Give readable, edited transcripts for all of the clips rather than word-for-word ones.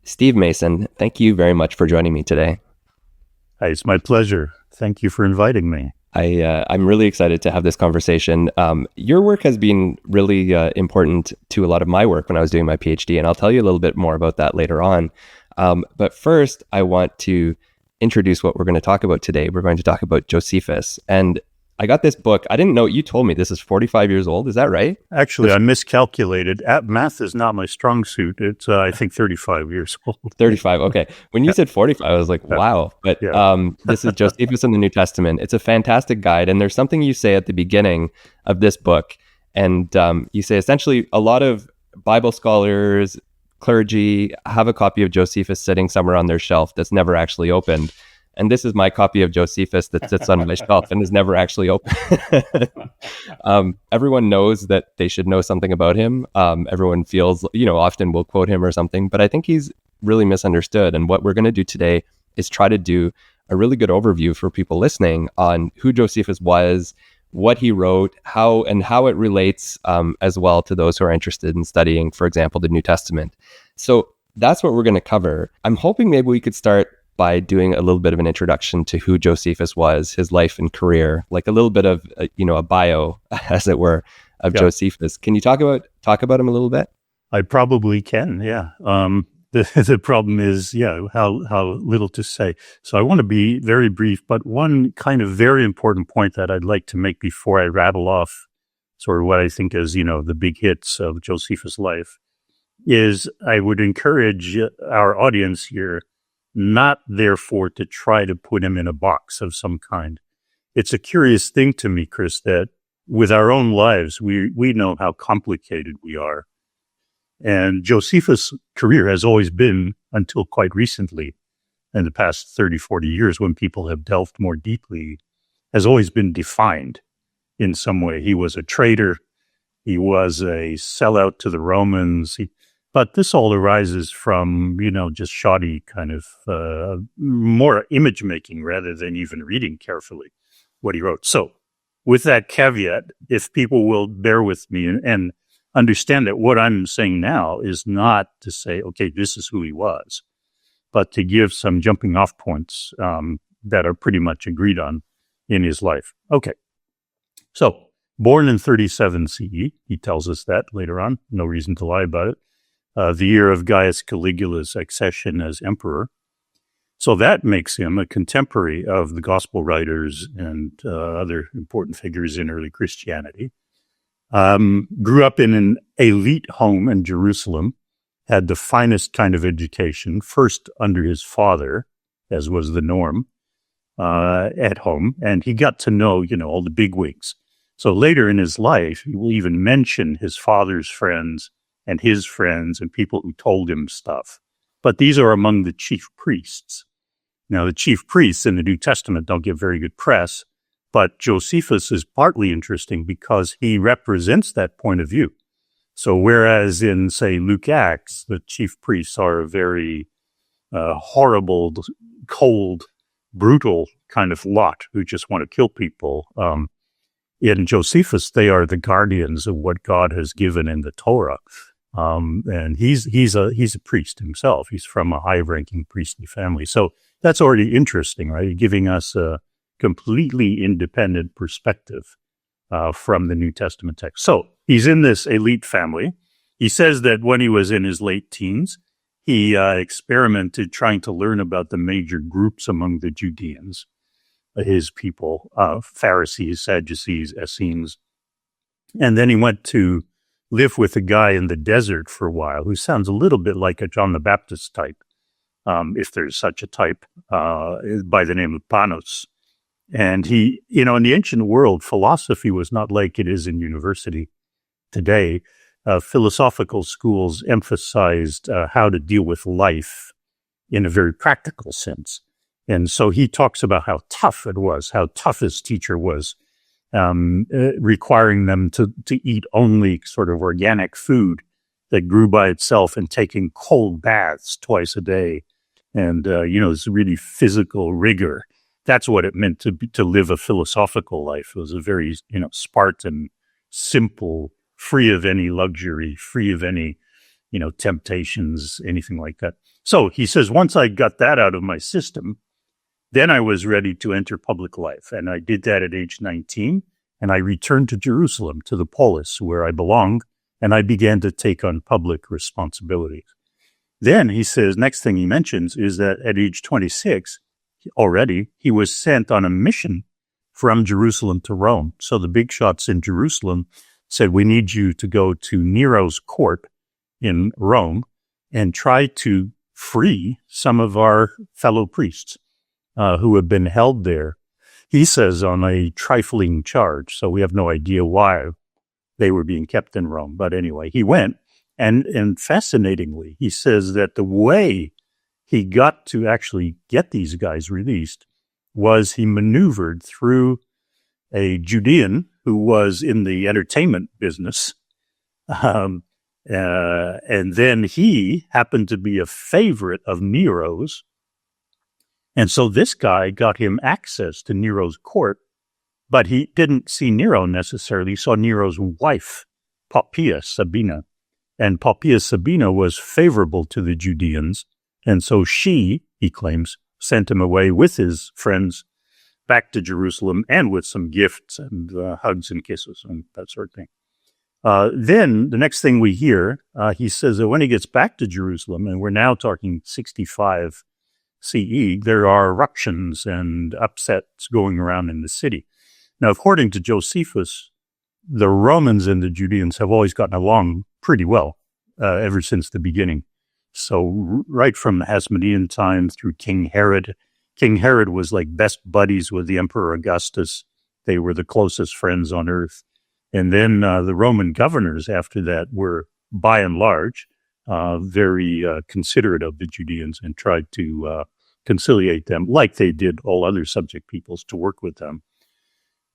Steve Mason, thank you very much for joining me today. Hi, it's my pleasure. Thank you for inviting me. I'm really excited to have this conversation. Your work has been really important to a lot of my work when I was doing my PhD, and I'll tell you a little bit more about that later on. But first, I want to introduce what we're going to talk about today. We're going to talk about Josephus. And I got this book. I didn't know, you told me this is 45 years old. Is that right? Actually, I miscalculated. Math is not my strong suit. It's, I think, 35 years old. 35. Okay. When you said 45, I was like, wow. But this is Josephus in the New Testament. It's a fantastic guide. And there's something you say at the beginning of this book. And you say essentially a lot of Bible scholars, clergy have a copy of Josephus sitting somewhere on their shelf that's never actually opened. And this is my copy of Josephus that sits on my shelf and is never actually open. Everyone knows that they should know something about him. Everyone feels, often will quote him or something, but I think he's really misunderstood. And what we're going to do today is try to do a really good overview for people listening on who Josephus was, what he wrote, how it relates as well to those who are interested in studying, for example, the New Testament. So that's what we're going to cover. I'm hoping maybe we could start by doing a little bit of an introduction to who Josephus was, his life and career, like a little bit of a bio, as it were, of Josephus. Can you talk about him a little bit? I probably can. Yeah. The problem is, how little to say. So I want to be very brief, but one kind of very important point that I'd like to make before I rattle off sort of what I think is, the big hits of Josephus' life is I would encourage our audience here not therefore to try to put him in a box of some kind. It's a curious thing to me, Chris, that with our own lives, we know how complicated we are. And Josephus' career has always been, until quite recently, in the past 30, 40 years, when people have delved more deeply, has always been defined in some way. He was a traitor. He was a sellout to the Romans. But this all arises from, just shoddy kind of more image making rather than even reading carefully what he wrote. So with that caveat, if people will bear with me and understand that what I'm saying now is not to say, okay, this is who he was, but to give some jumping off points that are pretty much agreed on in his life. Okay. So born in 37 CE, he tells us that later on, no reason to lie about it. The year of Gaius Caligula's accession as emperor. So that makes him a contemporary of the gospel writers and other important figures in early Christianity. Grew up in an elite home in Jerusalem, had the finest kind of education, first under his father, as was the norm at home, and he got to know, all the bigwigs. So later in his life, he will even mention his father's friends and his friends and people who told him stuff. But these are among the chief priests. Now, the chief priests in the New Testament don't get very good press, but Josephus is partly interesting because he represents that point of view. So whereas in, say, Luke Acts, the chief priests are a very horrible, cold, brutal kind of lot who just want to kill people, in Josephus, they are the guardians of what God has given in the Torah. And he's a priest himself. He's from a high-ranking priestly family. So that's already interesting, right? Giving us a completely independent perspective from the New Testament text. So he's in this elite family. He says that when he was in his late teens, he experimented trying to learn about the major groups among the Judeans, his people, Pharisees, Sadducees, Essenes. And then he went to live with a guy in the desert for a while who sounds a little bit like a John the Baptist type, if there's such a type, by the name of Panos. And he, in the ancient world, philosophy was not like it is in university today. Philosophical schools emphasized how to deal with life in a very practical sense. And so he talks about how tough it was, how tough his teacher was, requiring them to eat only sort of organic food that grew by itself and taking cold baths twice a day. And, it's really physical rigor. That's what it meant to live a philosophical life. It was a very, Spartan, simple, free of any luxury, free of any, temptations, anything like that. So he says, once I got that out of my system, then I was ready to enter public life. And I did that at age 19. And I returned to Jerusalem, to the polis where I belonged. And I began to take on public responsibilities. Then he says, next thing he mentions is that at age 26, already, he was sent on a mission from Jerusalem to Rome. So the big shots in Jerusalem said, we need you to go to Nero's court in Rome and try to free some of our fellow priests who have been held there, he says, on a trifling charge. So we have no idea why they were being kept in Rome. But anyway, he went. And fascinatingly, he says that the way he got to actually get these guys released was he maneuvered through a Judean who was in the entertainment business. And then he happened to be a favorite of Nero's. And so this guy got him access to Nero's court, but he didn't see Nero necessarily. He saw Nero's wife, Poppaea Sabina. And Poppaea Sabina was favorable to the Judeans. And so she, he claims, sent him away with his friends back to Jerusalem and with some gifts and hugs and kisses and that sort of thing. Then the next thing we hear, he says that when he gets back to Jerusalem, and we're now talking 65 CE, there are eruptions and upsets going around in the city. Now, according to Josephus, the Romans and the Judeans have always gotten along pretty well ever since the beginning. So right from the Hasmonean time through King Herod was like best buddies with the Emperor Augustus. They were the closest friends on earth. And then the Roman governors after that were, by and large, very considerate of the Judeans and tried to conciliate them like they did all other subject peoples to work with them.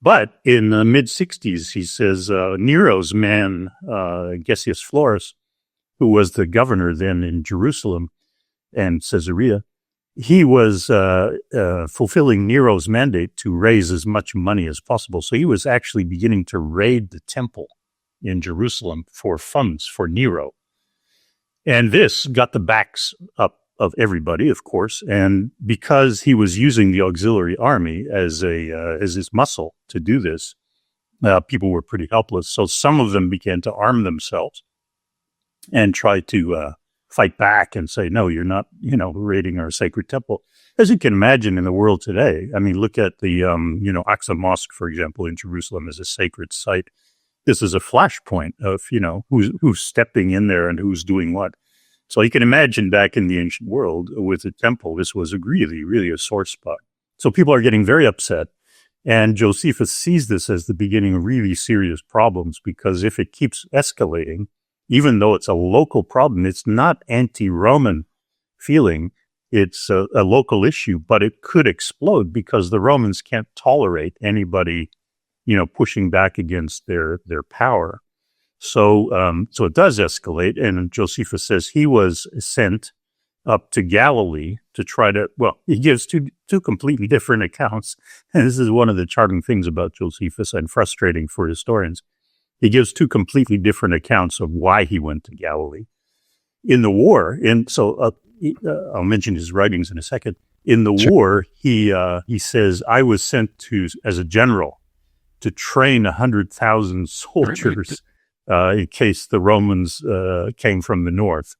But in the mid-60s, he says, Nero's man, Gessius Florus, who was the governor then in Jerusalem and Caesarea, he was fulfilling Nero's mandate to raise as much money as possible. So he was actually beginning to raid the temple in Jerusalem for funds for Nero. And this got the backs up of everybody, of course. And because he was using the auxiliary army as his muscle to do this, people were pretty helpless. So some of them began to arm themselves and try to fight back and say, no, you're not, raiding our sacred temple. As you can imagine in the world today, I mean, look at the, Aqsa Mosque, for example, in Jerusalem as a sacred site. This is a flashpoint of, who's stepping in there and who's doing what. So you can imagine back in the ancient world with the temple, this was really, really a sore spot. So people are getting very upset. And Josephus sees this as the beginning of really serious problems, because if it keeps escalating, even though it's a local problem, it's not anti-Roman feeling. It's a local issue, but it could explode because the Romans can't tolerate anybody, pushing back against their power. So it does escalate. And Josephus says he was sent up to Galilee to try to, he gives two completely different accounts. And this is one of the charming things about Josephus and frustrating for historians. He gives two completely different accounts of why he went to Galilee. In the war, I'll mention his writings in a second. In the war, he says, I was sent as a general to train 100,000 soldiers in case the Romans came from the north.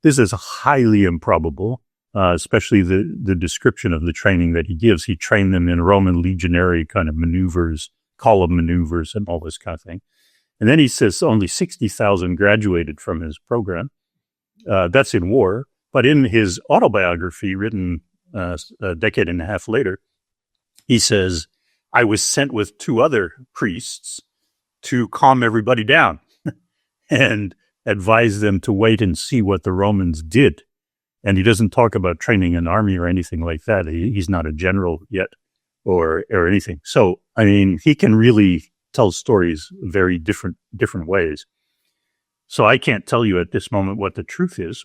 This is highly improbable, especially the description of the training that he gives. He trained them in Roman legionary kind of maneuvers, column maneuvers, and all this kind of thing. And then he says only 60,000 graduated from his program. That's in war. But in his autobiography, written a decade and a half later, he says, I was sent with 2 other priests to calm everybody down and advise them to wait and see what the Romans did. And he doesn't talk about training an army or anything like that. He's not a general yet or anything. So, I mean, he can really tell stories very different ways. So I can't tell you at this moment what the truth is.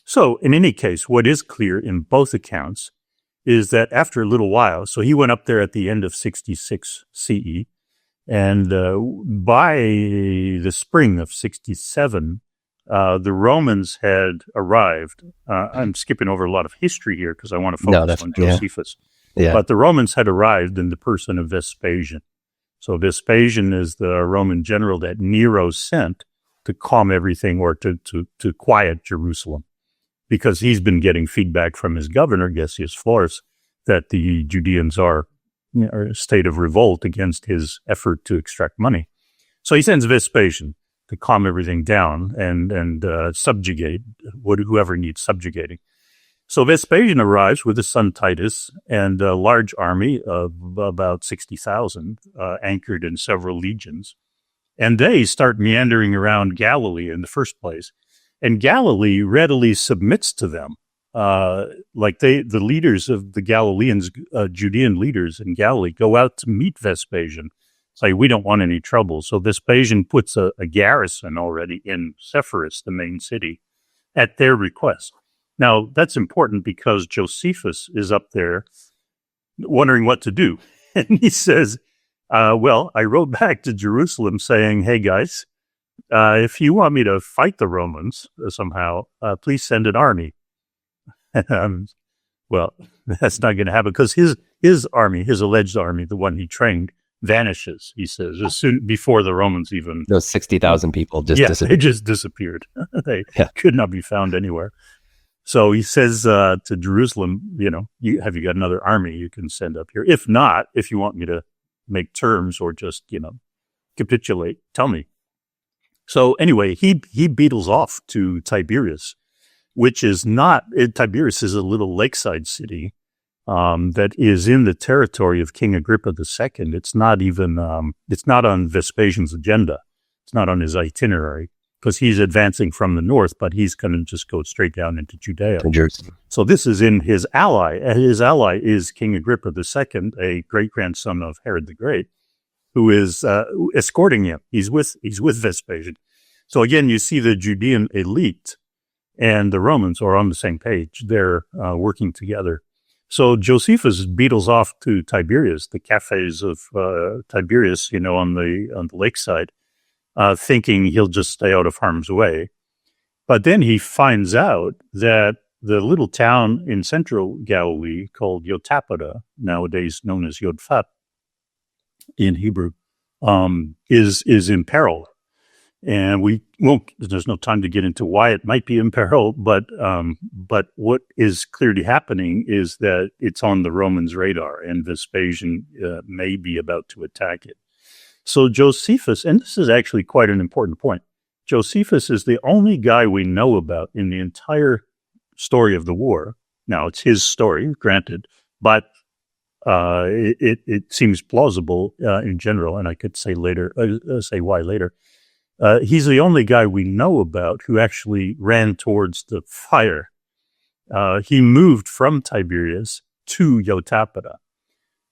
So in any case, what is clear in both accounts is that after a little while, so he went up there at the end of 66 CE, And by the spring of 67, the Romans had arrived. I'm skipping over a lot of history here because I want to No, focus that's on yeah, Josephus. yeah. But the Romans had arrived in the person of Vespasian. So Vespasian is the Roman general that Nero sent to calm everything or to quiet Jerusalem, because he's been getting feedback from his governor, Gessius Florus, that the Judeans are in a state of revolt against his effort to extract money. So he sends Vespasian to calm everything down and subjugate whoever needs subjugating. So Vespasian arrives with his son Titus and a large army of about 60,000, anchored in several legions. And they start meandering around Galilee in the first place. And Galilee readily submits to them. The leaders of the Galileans, Judean leaders in Galilee, go out to meet Vespasian. Say, we don't want any trouble. So Vespasian puts a garrison already in Sepphoris, the main city, at their request. Now, that's important because Josephus is up there wondering what to do. And he says, I wrote back to Jerusalem saying, hey, guys, if you want me to fight the Romans somehow, please send an army. Well, that's not going to happen because his army, his alleged army, the one he trained, vanishes, he says, as soon before the Romans even... Those 60,000 people just disappeared. They just disappeared. They could not be found anywhere. So he says to Jerusalem, have you got another army you can send up here? If not, if you want me to make terms or just, capitulate, tell me. So anyway, he beetles off to Tiberias, which is not, Tiberias is a little lakeside city that is in the territory of King Agrippa II. It's not even, it's not on Vespasian's agenda. It's not on his itinerary because he's advancing from the north, but he's going to just go straight down into Judea. So this is in his ally. His ally is King Agrippa II, a great-grandson of Herod the Great, who is escorting him. He's with Vespasian. So again, you see the Judean elite and the Romans are on the same page. They're working together. So Josephus beetles off to Tiberias, the cafes of Tiberias, on the lakeside, thinking he'll just stay out of harm's way. But then he finds out that the little town in central Galilee called Jotapata, nowadays known as Yodfat in Hebrew, is in peril. And we won't, there's no time to get into why it might be in peril, but what is clearly happening is that it's on the Romans' radar and Vespasian may be about to attack it. So Josephus, and this is actually quite an important point, Josephus is the only guy we know about in the entire story of the war. Now, it's his story, granted, but it seems plausible in general, and I could say why later. He's the only guy we know about who actually ran towards the fire. He moved from Tiberias to Jotapata.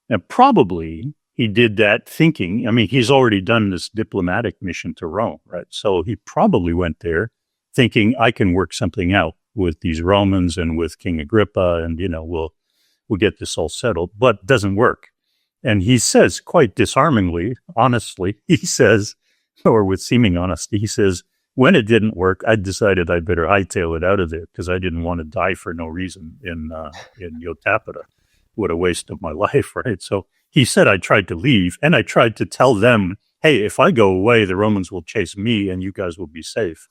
And probably he did that thinking, he's already done this diplomatic mission to Rome, right? So he probably went there thinking, I can work something out with these Romans and with King Agrippa, and, we'll get this all settled, but doesn't work. And he says quite disarmingly, honestly, he says, or with seeming honesty, he says, when it didn't work, I decided I better hightail it out of there because I didn't want to die for no reason in Jotapata. What a waste of my life, right? So he said, I tried to leave and I tried to tell them, hey, if I go away, the Romans will chase me and you guys will be safe.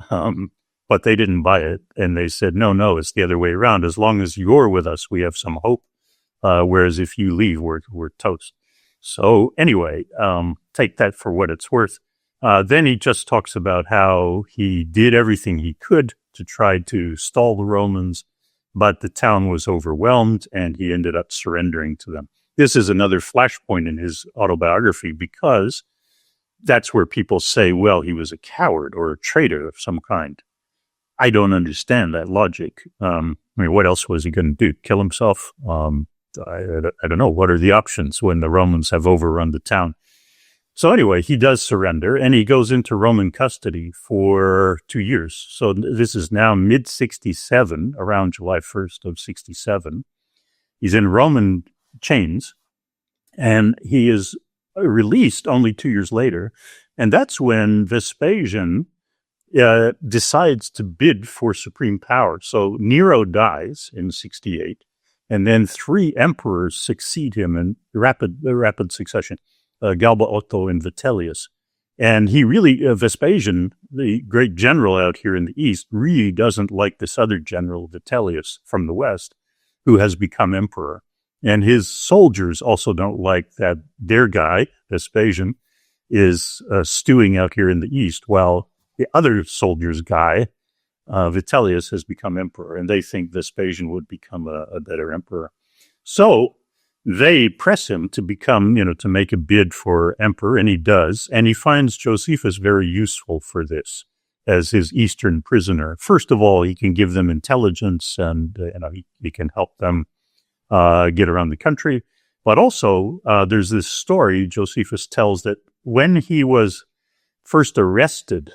But they didn't buy it. And they said, no, it's the other way around. As long as you're with us, we have some hope. Whereas if you leave, we're toast. So anyway, take that for what it's worth. Then he just talks about how he did everything he could to try to stall the Romans, but the town was overwhelmed and he ended up surrendering to them. This is another flashpoint in his autobiography because that's where people say, well, he was a coward or a traitor of some kind. I don't understand that logic. What else was he going to do? Kill himself? I don't know. What are the options when the Romans have overrun the town? So anyway, he does surrender and he goes into Roman custody for 2 years. So this is now mid-67, around July 1st of 67. He's in Roman chains and he is released only 2 years later. And that's when Vespasian decides to bid for supreme power. So Nero dies in 68, and then 3 emperors succeed him in rapid succession, Galba, Otto, and Vitellius. And he really, Vespasian, the great general out here in the east, really doesn't like this other general, Vitellius, from the west, who has become emperor. And his soldiers also don't like that their guy, Vespasian, is stewing out here in the east, while the other soldier's guy, Vitellius, has become emperor. And they think Vespasian would become a better emperor. So they press him to become, to make a bid for emperor, and he does. And he finds Josephus very useful for this as his eastern prisoner. First of all, he can give them intelligence, and he can help them get around the country. But also, there's this story Josephus tells that when he was first arrested,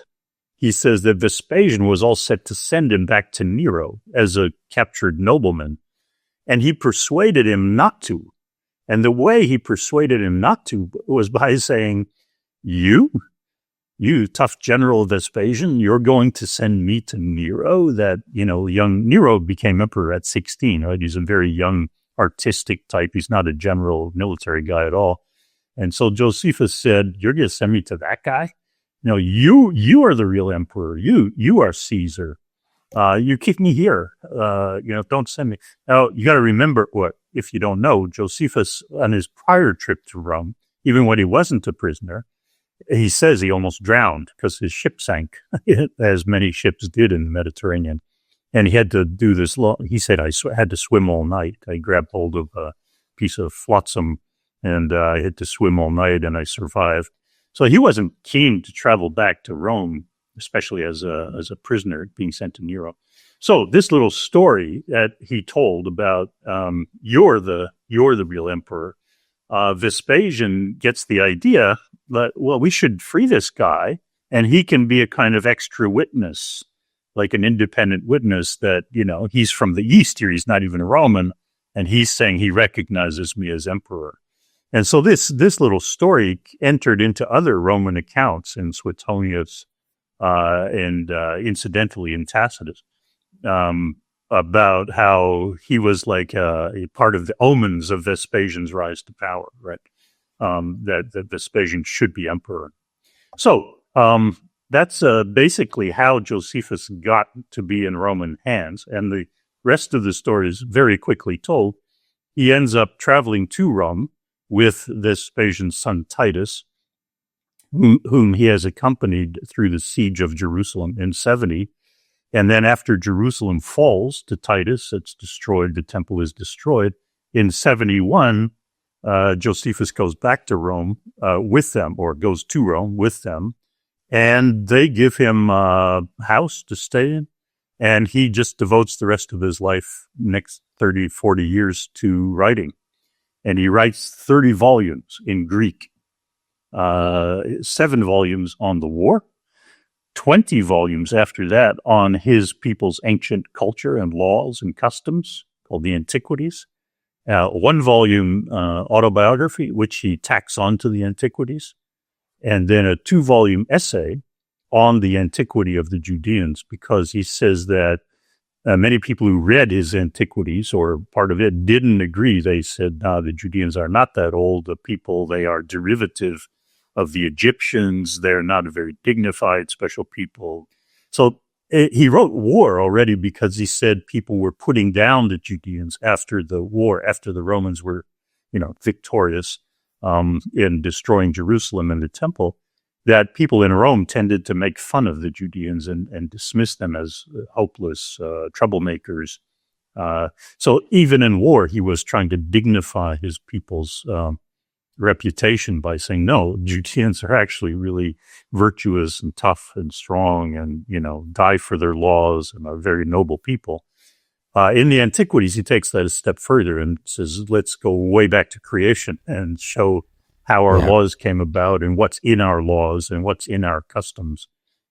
he says that Vespasian was all set to send him back to Nero as a captured nobleman, and he persuaded him not to. And the way he persuaded him not to was by saying, you tough General Vespasian, you're going to send me to Nero? That, young Nero became emperor at 16, right? He's a very young artistic type. He's not a general military guy at all. And so Josephus said, you're going to send me to that guy? No, you are the real emperor. You are Caesar. You keep me here. Don't send me. Now, you got to remember if you don't know, Josephus, on his prior trip to Rome, even when he wasn't a prisoner, he says he almost drowned because his ship sank, as many ships did in the Mediterranean. And he had to do this he said, I had to swim all night. I grabbed hold of a piece of flotsam, and I had to swim all night, and I survived. So he wasn't keen to travel back to Rome, especially as a prisoner being sent to Nero. So this little story that he told about you're the real emperor, Vespasian gets the idea that, well, we should free this guy, and he can be a kind of extra witness, like an independent witness that, he's from the east here. He's not even a Roman, and he's saying he recognizes me as emperor. And so this little story entered into other Roman accounts in Suetonius and incidentally in Tacitus, about how he was like a part of the omens of Vespasian's rise to power, right? That Vespasian should be emperor. So that's basically how Josephus got to be in Roman hands. And the rest of the story is very quickly told. He ends up traveling to Rome with Vespasian's son Titus, whom he has accompanied through the siege of Jerusalem in 70. And then after Jerusalem falls to Titus, it's destroyed, the temple is destroyed. In 71, Josephus goes back to Rome with them, or goes to Rome with them, and they give him a house to stay in, and he just devotes the rest of his life, next 30, 40 years, to writing. And he writes 30 volumes in Greek, 7 volumes on the war, 20 volumes after that on his people's ancient culture and laws and customs, called the Antiquities, 1 volume autobiography, which he tacks onto the Antiquities, and then a 2-volume essay on the antiquity of the Judeans, because he says that many people who read his Antiquities, or part of it, didn't agree. They said, no, the Judeans are not that old. The people, they are derivative of the Egyptians. They're not a very dignified, special people. So he wrote war already because he said people were putting down the Judeans after the war, after the Romans were, victorious in destroying Jerusalem and the temple, that people in Rome tended to make fun of the Judeans and dismiss them as hopeless troublemakers. So even in war, he was trying to dignify his people's reputation by saying, no, Judeans are actually really virtuous and tough and strong and, die for their laws and are very noble people. In the Antiquities, he takes that a step further and says, let's go way back to creation and show how our laws came about and what's in our laws and what's in our customs.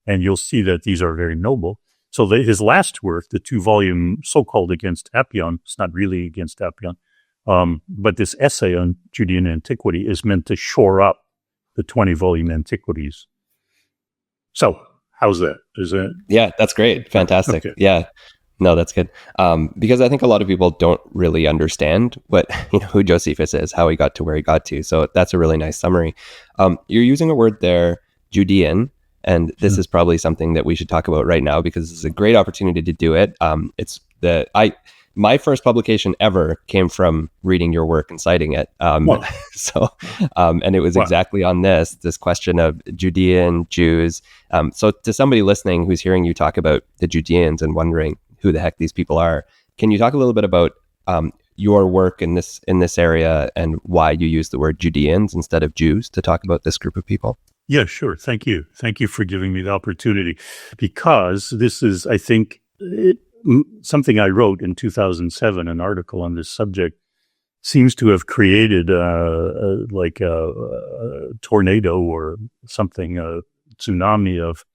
And you'll see that these are very noble. So his last work, the 2-volume so-called Against Appian, it's not really against Appian, but this essay on Judean antiquity is meant to shore up the 20-volume Antiquities. So, how's that? Is it? Yeah, that's great. Fantastic. Okay. Yeah. No, that's good. Because I think a lot of people don't really understand what, who Josephus is, how he got to where he got to. So that's a really nice summary. You're using a word there, Judean, and this is probably something that we should talk about right now because this is a great opportunity to do it. My first publication ever came from reading your work and citing it. Wow. And it was exactly on this question of Judean Jews. So to somebody listening who's hearing you talk about the Judeans and wondering who the heck these people are, can you talk a little bit about your work in this area and why you use the word Judeans instead of Jews to talk about this group of people? Yeah, sure. Thank you. Thank you for giving me the opportunity, because this is, I think, something I wrote in 2007, an article on this subject, seems to have created like a tornado or something, a tsunami of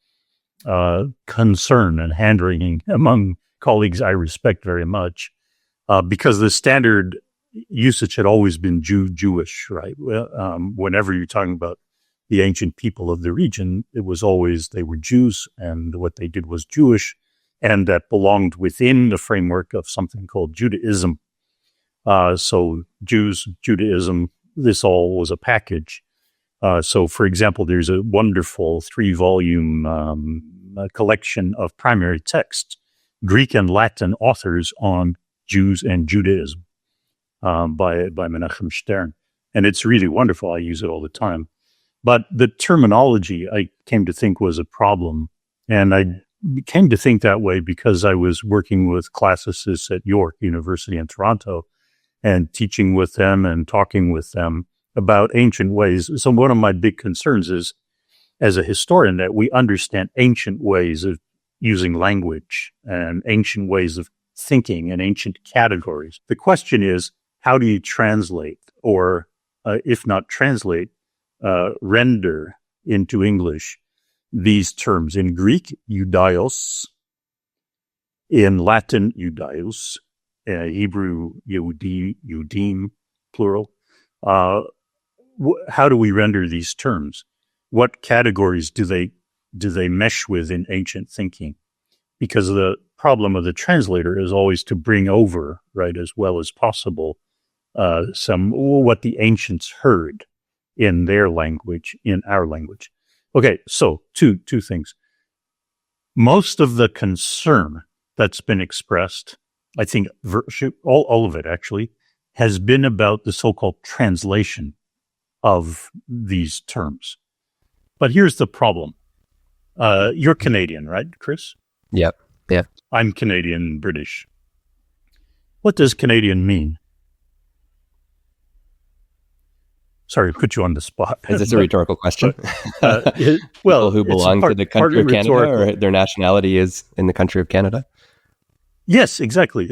concern and hand-wringing among colleagues I respect very much, because the standard usage had always been Jewish, right? Whenever you're talking about the ancient people of the region, it was always they were Jews, and what they did was Jewish, and that belonged within the framework of something called Judaism. So Jews, Judaism, this all was a package. So, for example, there's a wonderful 3-volume collection of primary texts, Greek and Latin authors on Jews and Judaism, by Menachem Stern. And it's really wonderful. I use it all the time. But the terminology, I came to think, was a problem. And I came to think that way because I was working with classicists at York University in Toronto and teaching with them and talking with them about ancient ways. So one of my big concerns is, as a historian, that we understand ancient ways of using language and ancient ways of thinking and ancient categories. The question is, how do you translate, or if not translate, render into English these terms? In Greek, eudaios; in Latin, eudaios; Hebrew, Yehudi, Yudim, plural. How do we render these terms? What categories do they mesh with in ancient thinking? Because the problem of the translator is always to bring over, right, as well as possible, what the ancients heard in their language, in our language. Okay, so two things. Most of the concern that's been expressed, I think all of it actually, has been about the so-called translation of these terms. But here's the problem. You're Canadian, right, Chris? Yep. Yeah. I'm Canadian, British. What does Canadian mean? Sorry to put you on the spot. Is this a rhetorical question? Well, people who belong to the country of Canada, or their nationality is in the country of Canada? Yes, exactly.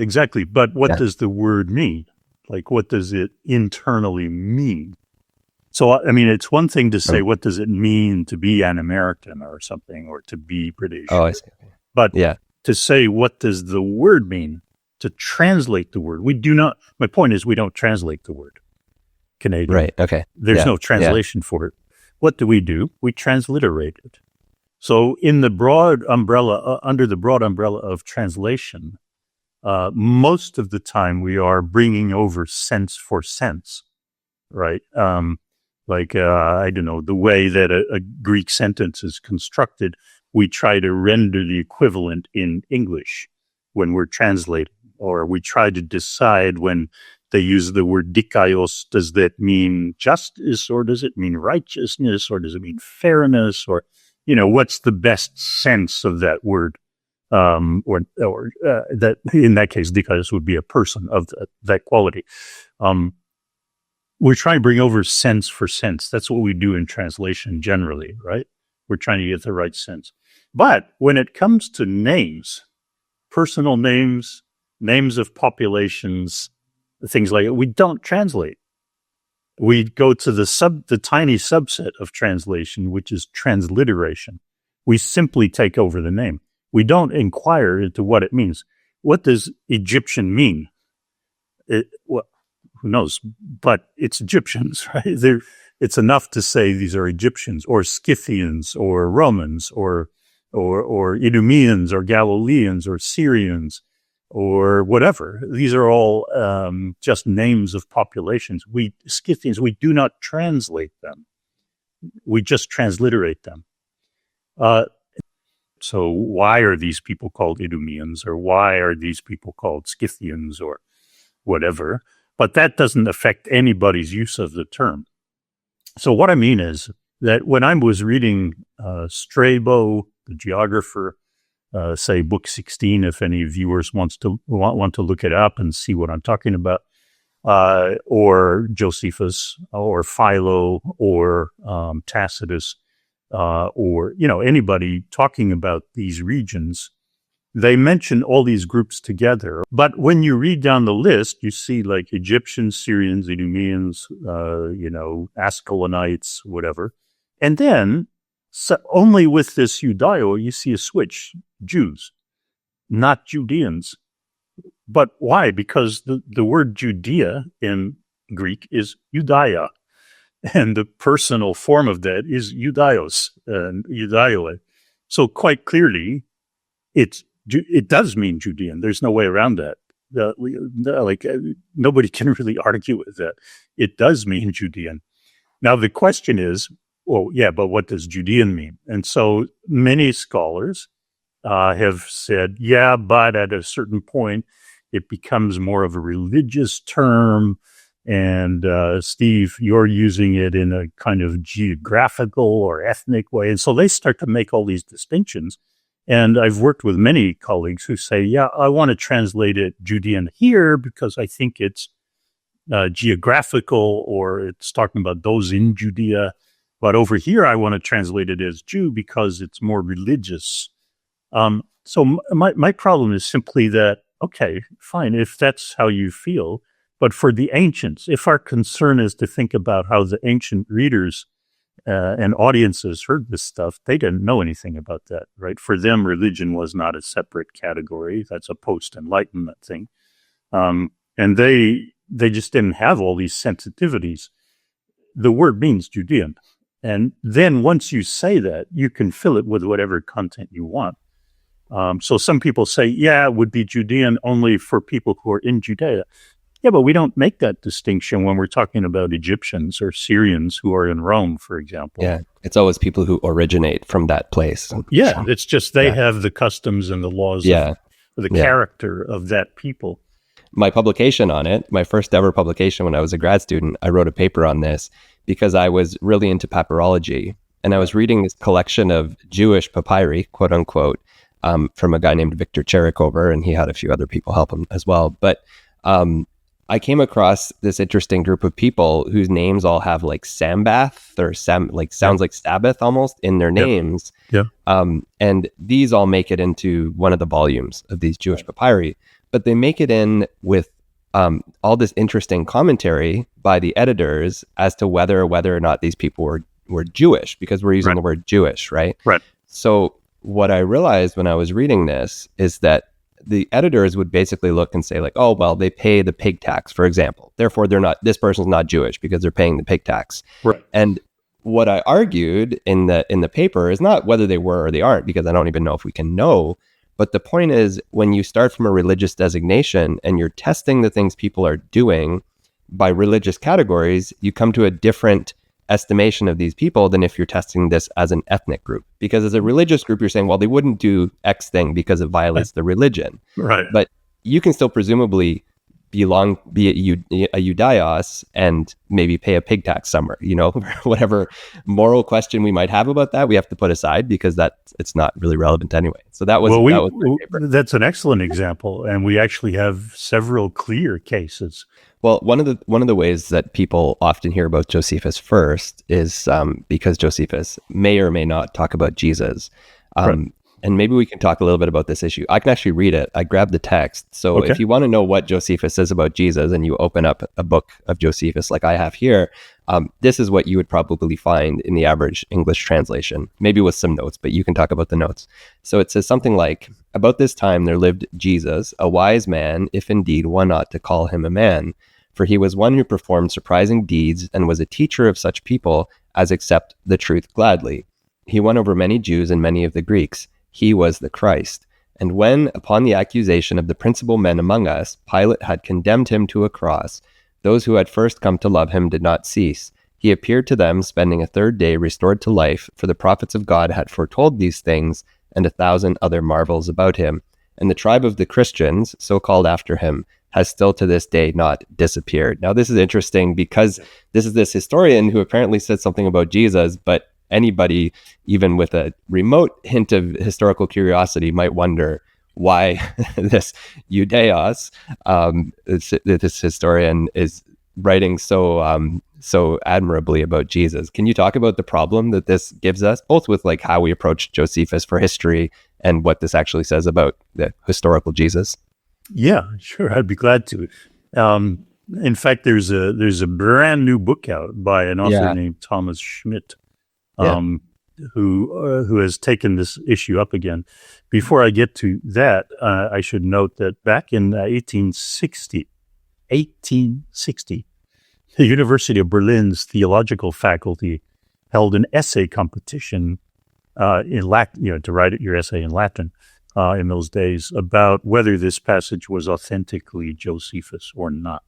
But what does the word mean? Like, what does it internally mean? So, I mean, it's one thing to say, what does it mean to be an American or something, or to be British? Oh, I see. But to say, what does the word mean? To translate the word. My point is, we don't translate the word Canadian. Right, okay. There's no translation for it. What do? We transliterate it. So in the broad umbrella, under the broad umbrella of translation, most of the time we are bringing over sense for sense, right? I don't know, the way that a Greek sentence is constructed, we try to render the equivalent in English when we're translating, or we try to decide when they use the word dikaios, does that mean justice, or does it mean righteousness, or does it mean fairness, or, what's the best sense of that word? That in that case, dikaios would be a person of that quality. We're trying to bring over sense for sense. That's what we do in translation generally, right? We're trying to get the right sense. But when it comes to names, personal names, names of populations, things like it, we don't translate. We go to the tiny subset of translation, which is transliteration. We simply take over the name. We don't inquire into what it means. What does Egyptian mean? Who knows? But it's Egyptians, right? It's enough to say these are Egyptians or Scythians or Romans or Idumeans or Galileans or Syrians or whatever. These are all just names of populations. Scythians, we do not translate them. We just transliterate them. So why are these people called Idumeans, or why are these people called Scythians or whatever? But that doesn't affect anybody's use of the term. So what I mean is that when I was reading Strabo, the geographer, say book 16, if any viewers want to look it up and see what I'm talking about, or Josephus, or Philo, or Tacitus, or anybody talking about these regions, they mention all these groups together. But when you read down the list, you see like Egyptians, Syrians, Idumeans, Ascalonites, whatever. And then only with this Judeo, you see a switch, Jews, not Judeans. But why? Because the word Judea in Greek is Judaia. And the personal form of that is Judaios and Judaioe. So quite clearly, it does mean Judean. There's no way around that. Nobody can really argue with that. It does mean Judean. Now the question is, well, yeah, but what does Judean mean? And so many scholars have said, yeah, but at a certain point, it becomes more of a religious term. And Steve, you're using it in a kind of geographical or ethnic way. And so they start to make all these distinctions. And I've worked with many colleagues who say, yeah, I want to translate it Judean here because I think it's geographical, or it's talking about those in Judea. But over here, I want to translate it as Jew because it's more religious. So my problem is simply that, okay, fine, if that's how you feel. But for the ancients, if our concern is to think about how the ancient readers and audiences heard this stuff, they didn't know anything about that, right? For them, religion was not a separate category. That's a post-Enlightenment thing. And they just didn't have all these sensitivities. The word means Judean. And then once you say that, you can fill it with whatever content you want. So some people say, yeah, it would be Judean only for people who are in Judea. Yeah, but we don't make that distinction when we're talking about Egyptians or Syrians who are in Rome, for example. Yeah, it's always people who originate from that place. Yeah, it's just they have the customs and the laws of the character of that people. My publication on it, my first ever publication when I was a grad student, I wrote a paper on this because I was really into papyrology. And I was reading this collection of Jewish papyri, quote unquote, from a guy named Victor Cherikover, and he had a few other people help him as well. But I came across this interesting group of people whose names all have like Sambath or sounds like Sabbath almost in their names. Yeah. And these all make it into one of the volumes of these Jewish papyri, but they make it in with all this interesting commentary by the editors as to whether or not these people were Jewish, because we're using the word Jewish, right? Right. So what I realized when I was reading this is that the editors would basically look and say like, oh, well, they pay the pig tax, for example. Therefore, this person's not Jewish because they're paying the pig tax. Right. And what I argued in the paper is not whether they were or they aren't, because I don't even know if we can know. But the point is, when you start from a religious designation and you're testing the things people are doing by religious categories, you come to a different estimation of these people than if you're testing this as an ethnic group. Because as a religious group, you're saying, well, they wouldn't do X thing because it violates the religion. Right. But you can still presumably be a Judaios and maybe pay a pig tax somewhere, whatever moral question we might have about that, we have to put aside because it's not really relevant anyway. So that's an excellent example. And we actually have several clear cases. Well, one of the ways that people often hear about Josephus first is because Josephus may or may not talk about Jesus. And maybe we can talk a little bit about this issue. I can actually read it. I grabbed the text. So if you want to know what Josephus says about Jesus and you open up a book of Josephus like I have here, this is what you would probably find in the average English translation, maybe with some notes, but you can talk about the notes. So it says something like, about this time there lived Jesus, a wise man, if indeed one ought to call him a man. for he was one who performed surprising deeds and was a teacher of such people as accept the truth gladly. He won over many Jews and many of the Greeks. He was the Christ. And when, upon the accusation of the principal men among us, Pilate had condemned him to a cross, those who had first come to love him did not cease. He appeared to them, spending a third day restored to life, for the prophets of God had foretold these things, and 1,000 other marvels about him. And the tribe of the Christians, so called after him, has still to this day not disappeared. Now, this is interesting because this is this historian who apparently said something about Jesus, but anybody, even with a remote hint of historical curiosity, might wonder why this Judeos, this historian, is writing so admirably about Jesus. Can you talk about the problem that this gives us, both with like how we approach Josephus for history and what this actually says about the historical Jesus? Yeah, sure. I'd be glad to. In fact, there's a brand new book out by an author named Thomas Schmidt, who has taken this issue up again. Before I get to that, I should note that back in 1860, the University of Berlin's theological faculty held an essay competition in Latin, to write your essay in Latin in those days, about whether this passage was authentically Josephus or not.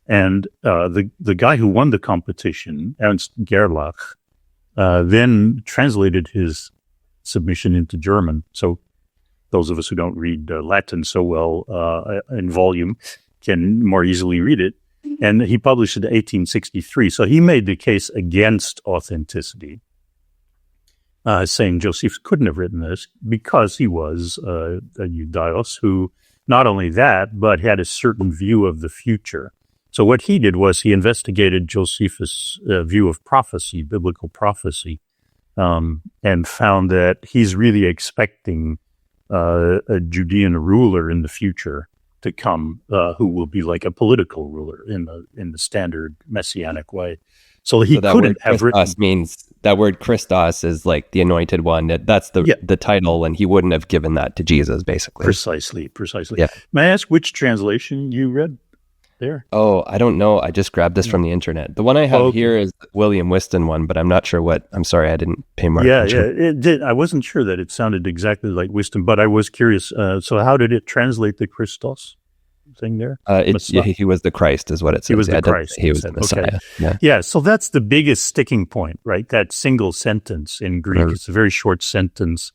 And the guy who won the competition, Ernst Gerlach, then translated his submission into German. So those of us who don't read Latin so well in volume can more easily read it. And he published it in 1863. So he made the case against authenticity, saying Josephus couldn't have written this because he was a Judeos who, not only that, but had a certain view of the future. So what he did was he investigated Josephus' view of prophecy, biblical prophecy, and found that he's really expecting a Judean ruler in the future to come, who will be like a political ruler in the standard messianic way. So he couldn't have written. Means that word Christos is like the anointed one. That's the title, and he wouldn't have given that to Jesus, basically. Precisely. Yeah. May I ask which translation you read there? Oh, I don't know. I just grabbed this from the internet. The one I have here is the William Whiston one, but I'm not sure what. I'm sorry, I didn't pay more attention. Yeah, it did. I wasn't sure that it sounded exactly like Whiston, but I was curious. So how did it translate the Christos thing there? He was the Christ, is what it says. He was the Christ. He was the Messiah. Okay. Yeah. So that's the biggest sticking point, right? That single sentence in Greek. It's a very short sentence.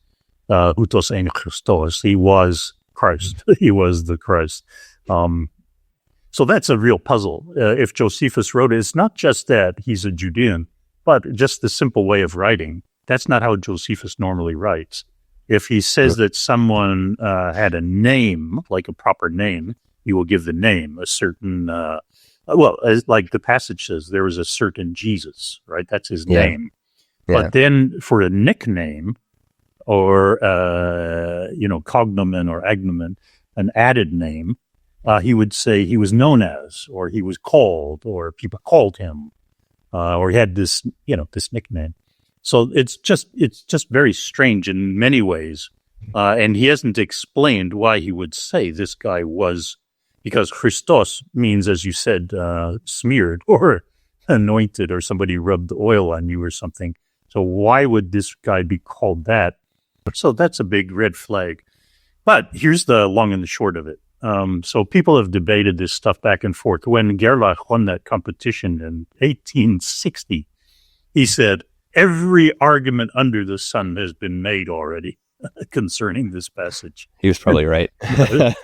Houtos en Christos. He was Christ. He was the Christ. So that's a real puzzle. If Josephus wrote it, it's not just that he's a Judean, but just the simple way of writing. That's not how Josephus normally writes. If he says that someone had a name, like a proper name, he will give the name, a certain, like the passage says, there was a certain Jesus, right? That's his name. Yeah. But then for a nickname or, cognomen or agnomen, an added name, he would say he was known as, or he was called, or people called him, or he had this, this nickname. So it's just very strange in many ways. And he hasn't explained why he would say this guy was, because Christos means, as you said, smeared or anointed, or somebody rubbed oil on you or something. So why would this guy be called that? So that's a big red flag. But here's the long and the short of it. So people have debated this stuff back and forth. When Gerlach won that competition in 1860, he said, every argument under the sun has been made already concerning this passage. He was probably right.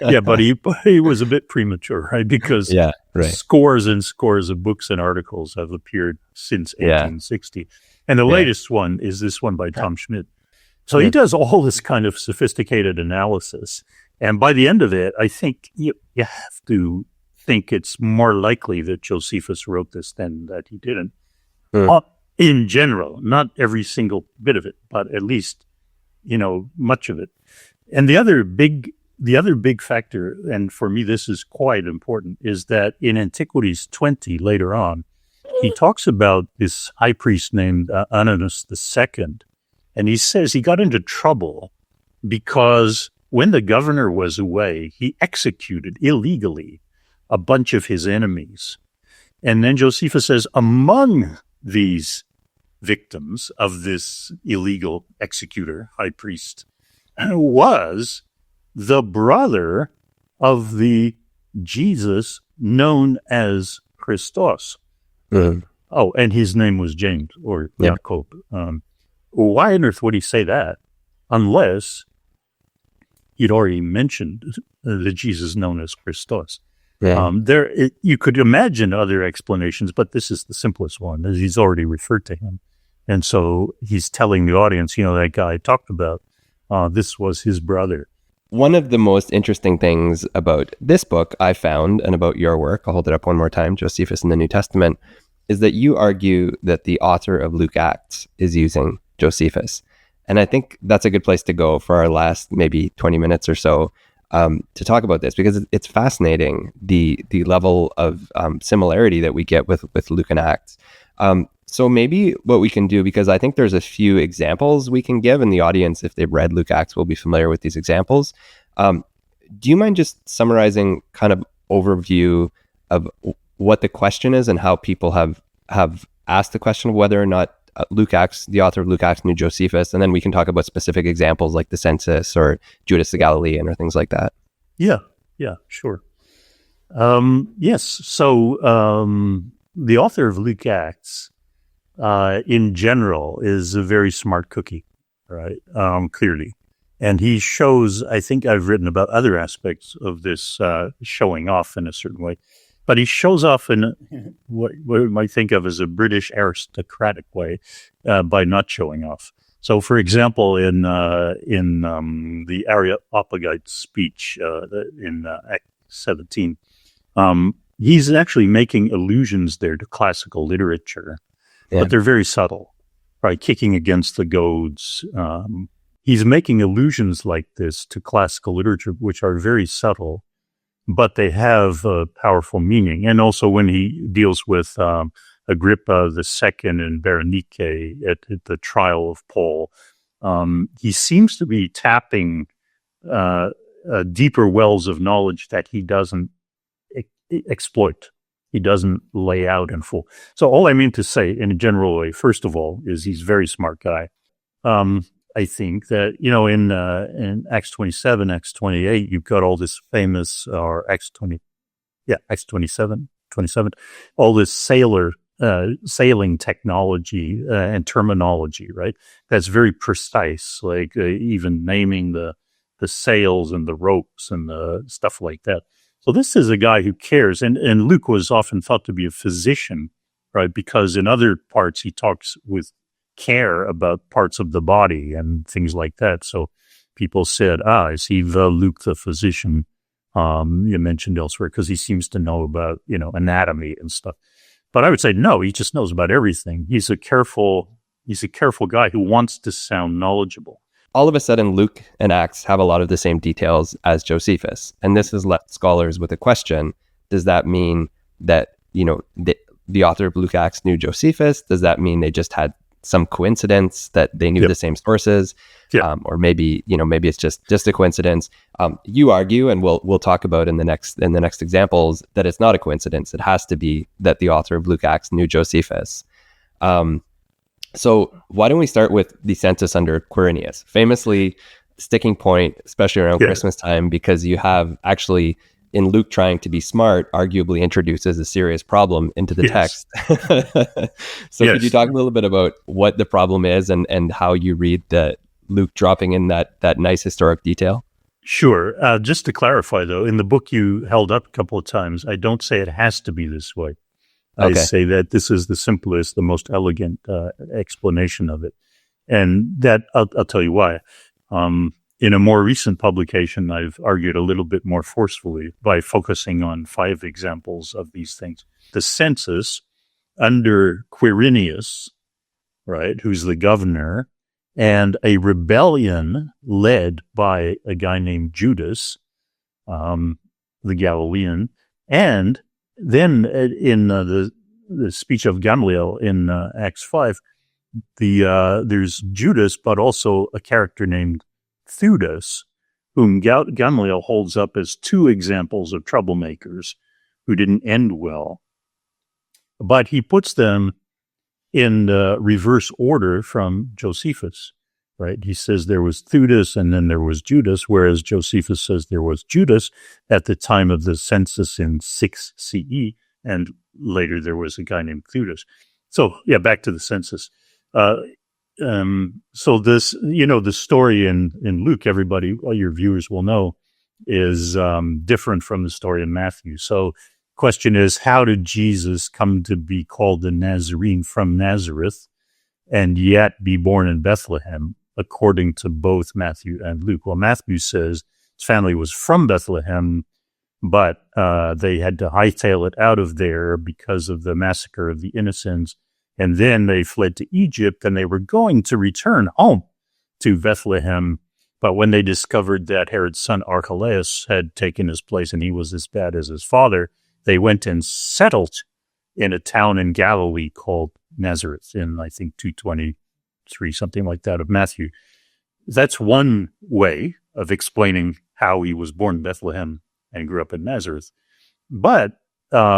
Yeah, but he was a bit premature, right? Because scores and scores of books and articles have appeared since 1860. And the latest one is this one by Tom Schmidt. So he does all this kind of sophisticated analysis. And by the end of it, I think you have to think it's more likely that Josephus wrote this than that he didn't. In general, not every single bit of it, but at least, much of it. And the other big factor, and for me this is quite important, is that in Antiquities 20 later on, he talks about this high priest named Ananus II, and he says he got into trouble because when the governor was away, he executed illegally a bunch of his enemies. And then Josephus says, among these victims of this illegal executor, high priest, was the brother of the Jesus known as Christos. Oh, and his name was James or Jacob. Why on earth would he say that unless he'd already mentioned the Jesus known as Christos? You could imagine other explanations, but this is the simplest one, as he's already referred to him. And so he's telling the audience, that guy I talked about, this was his brother. One of the most interesting things about this book I found, and about your work, I'll hold it up one more time, Josephus in the New Testament, is that you argue that the author of Luke Acts is using Josephus. And I think that's a good place to go for our last maybe 20 minutes or so to talk about this, because it's fascinating, the level of similarity that we get with Luke and Acts. So maybe what we can do, because I think there's a few examples we can give, and the audience, if they've read Luke Acts, will be familiar with these examples. Do you mind just summarizing kind of overview of what the question is and how people have asked the question of whether or not Luke Acts, the author of Luke Acts, knew Josephus, and then we can talk about specific examples like the census or Judas the Galilean or things like that. Yeah, sure. Yes, so the author of Luke Acts, in general, is a very smart cookie, right? Clearly. And he shows, I think I've written about other aspects of this showing off in a certain way, but he shows off in what we might think of as a British aristocratic way by not showing off. So, for example, in the Areopagite speech in Act 17, he's actually making allusions there to classical literature, but they're very subtle, right? Kicking against the goads. He's making allusions like this to classical literature, which are very subtle, but they have a powerful meaning. And also when he deals with Agrippa II and Berenike at the trial of Paul, he seems to be tapping deeper wells of knowledge that he doesn't exploit. He doesn't lay out in full. So all I mean to say in a general way, first of all, is he's a very smart guy. I think that, in Acts 27, Acts 28, you've got all this famous, or Acts 27, all this sailing technology and terminology, right? That's very precise, like even naming the sails and the ropes and the stuff like that. So this is a guy who cares, and Luke was often thought to be a physician, right? Because in other parts he talks with care about parts of the body and things like that. So people said, is he Luke the physician? You mentioned elsewhere, because he seems to know about, anatomy and stuff. But I would say, no, he just knows about everything. He's a careful guy who wants to sound knowledgeable. All of a sudden, Luke and Acts have a lot of the same details as Josephus. And this has left scholars with a question. Does that mean that, the author of Luke Acts knew Josephus? Does that mean they just had some coincidence that they knew the same sources? Or maybe it's just a coincidence. You argue, and we'll talk about in the next examples, that it's not a coincidence. It has to be that the author of Luke Acts knew Josephus. So why don't we start with the census under Quirinius, famously sticking point, especially around Christmas time, because you have actually, in Luke trying to be smart, arguably introduces a serious problem into the text. So could you talk a little bit about what the problem is and how you read the Luke dropping in that nice historic detail? Sure. Just to clarify, though, in the book you held up a couple of times, I don't say it has to be this way. I say that this is the simplest, the most elegant explanation of it. And that, I'll tell you why. In a more recent publication, I've argued a little bit more forcefully by focusing on 5 examples of these things. The census under Quirinius, right, who's the governor, and a rebellion led by a guy named Judas, the Galilean, and then in the speech of Gamaliel in Acts 5, there's Judas, but also a character named Theudas, whom Gamaliel holds up as 2 examples of troublemakers who didn't end well. But he puts them in reverse order from Josephus, right? He says there was Theudas and then there was Judas, whereas Josephus says there was Judas at the time of the census in 6 CE, and later there was a guy named Theudas. So, yeah, back to the census. So this, the story in Luke, everybody, all your viewers will know, is different from the story in Matthew. So question is, how did Jesus come to be called the Nazarene from Nazareth and yet be born in Bethlehem, according to both Matthew and Luke? Well, Matthew says his family was from Bethlehem, but they had to hightail it out of there because of the massacre of the innocents. And then they fled to Egypt, and they were going to return home to Bethlehem. But when they discovered that Herod's son Archelaus had taken his place and he was as bad as his father, they went and settled in a town in Galilee called Nazareth in, I think, 223, something like that, of Matthew. That's one way of explaining how he was born in Bethlehem and grew up in Nazareth. But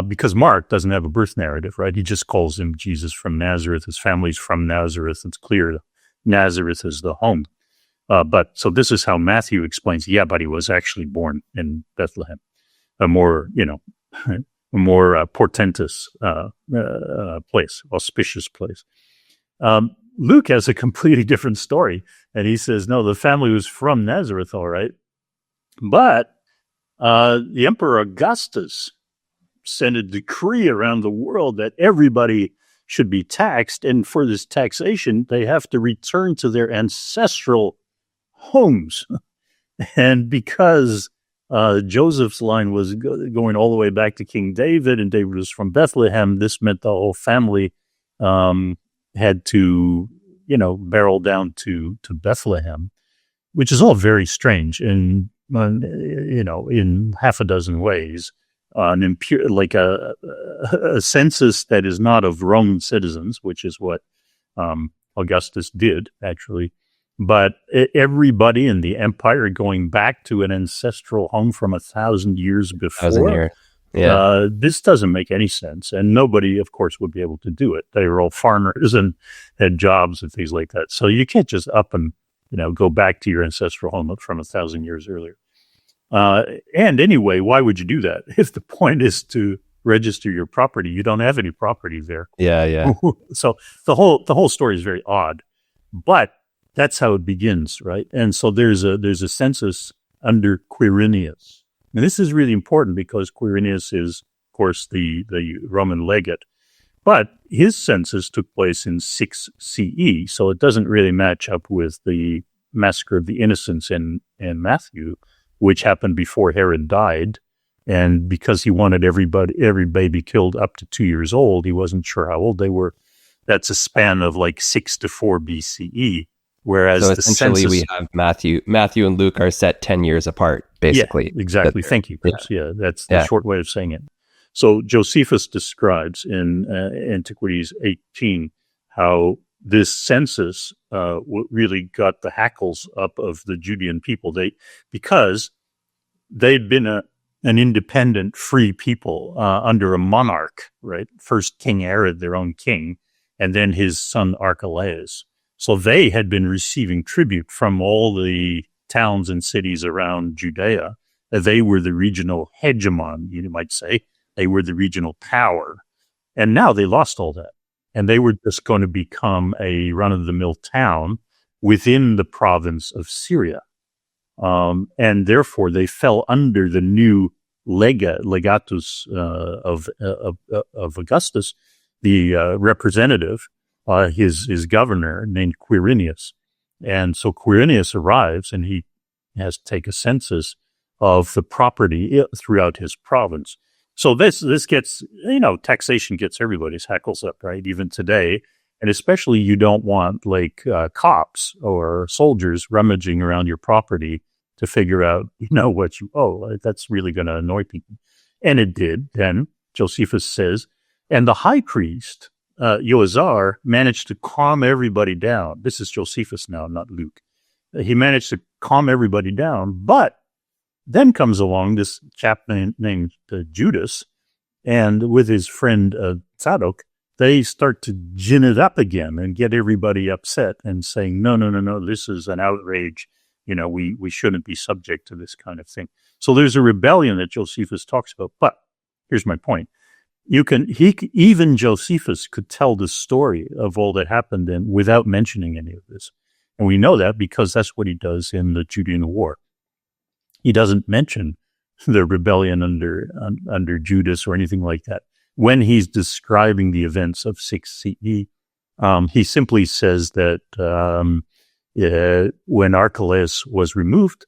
because Mark doesn't have a birth narrative, right? He just calls him Jesus from Nazareth. His family's from Nazareth. It's clear Nazareth is the home. But so this is how Matthew explains, but he was actually born in Bethlehem, a more portentous place, auspicious place. Luke has a completely different story, and he says, no, the family was from Nazareth, all right. But the Emperor Augustus sent a decree around the world that everybody should be taxed, and for this taxation, they have to return to their ancestral homes. And because Joseph's line was going all the way back to King David, and David was from Bethlehem, this meant the whole family had to, barrel down to Bethlehem, which is all very strange in half a dozen ways. Like a census that is not of Roman citizens, which is what Augustus did, actually. But everybody in the empire going back to an ancestral home from 1,000 years before. 1,000 years. Yeah. This doesn't make any sense. And nobody, of course, would be able to do it. They were all farmers and had jobs and things like that. So you can't just up and, go back to your ancestral home from 1,000 years earlier. And anyway, why would you do that? If the point is to register your property, you don't have any property there. Yeah. So the whole story is very odd, but that's how it begins, right? And so there's a census under Quirinius. And this is really important because Quirinius is, of course, the Roman legate. But his census took place in 6 CE, so it doesn't really match up with the massacre of the innocents in Matthew, which happened before Herod died. And because he wanted every baby killed up to 2 years old, he wasn't sure how old they were. That's a span of like 6 to 4 BCE. Whereas so the essentially census, we have Matthew and Luke are set 10 years apart, basically. Yeah, exactly. Thank you, Chris. Yeah, that's the short way of saying it. So Josephus describes in Antiquities 18 how this census really got the hackles up of the Judean people. Because they'd been an independent, free people under a monarch, right? First King Herod, their own king, and then his son Archelaus. So they had been receiving tribute from all the towns and cities around Judea. They were the regional hegemon, you might say. They were the regional power. And now they lost all that. And they were just going to become a run-of-the-mill town within the province of Syria. And therefore, they fell under the new legatus of Augustus, the representative, his governor named Quirinius. And so Quirinius arrives and he has to take a census of the property throughout his province. So this gets, taxation gets everybody's hackles up, right? Even today. And especially you don't want cops or soldiers rummaging around your property to figure out, what you owe. That's really going to annoy people. And it did. Then Josephus says, and the high priest, Joazar, managed to calm everybody down. This is Josephus now, not Luke. He managed to calm everybody down, but then comes along this chap named Judas, and with his friend Zadok, they start to gin it up again and get everybody upset and saying, no, this is an outrage. We shouldn't be subject to this kind of thing. So there's a rebellion that Josephus talks about. But here's my point. Even Josephus could tell the story of all that happened without mentioning any of this. And we know that because that's what he does in the Judean War. He doesn't mention the rebellion under Judas or anything like that. When he's describing the events of 6 CE, he simply says that when Archelaus was removed,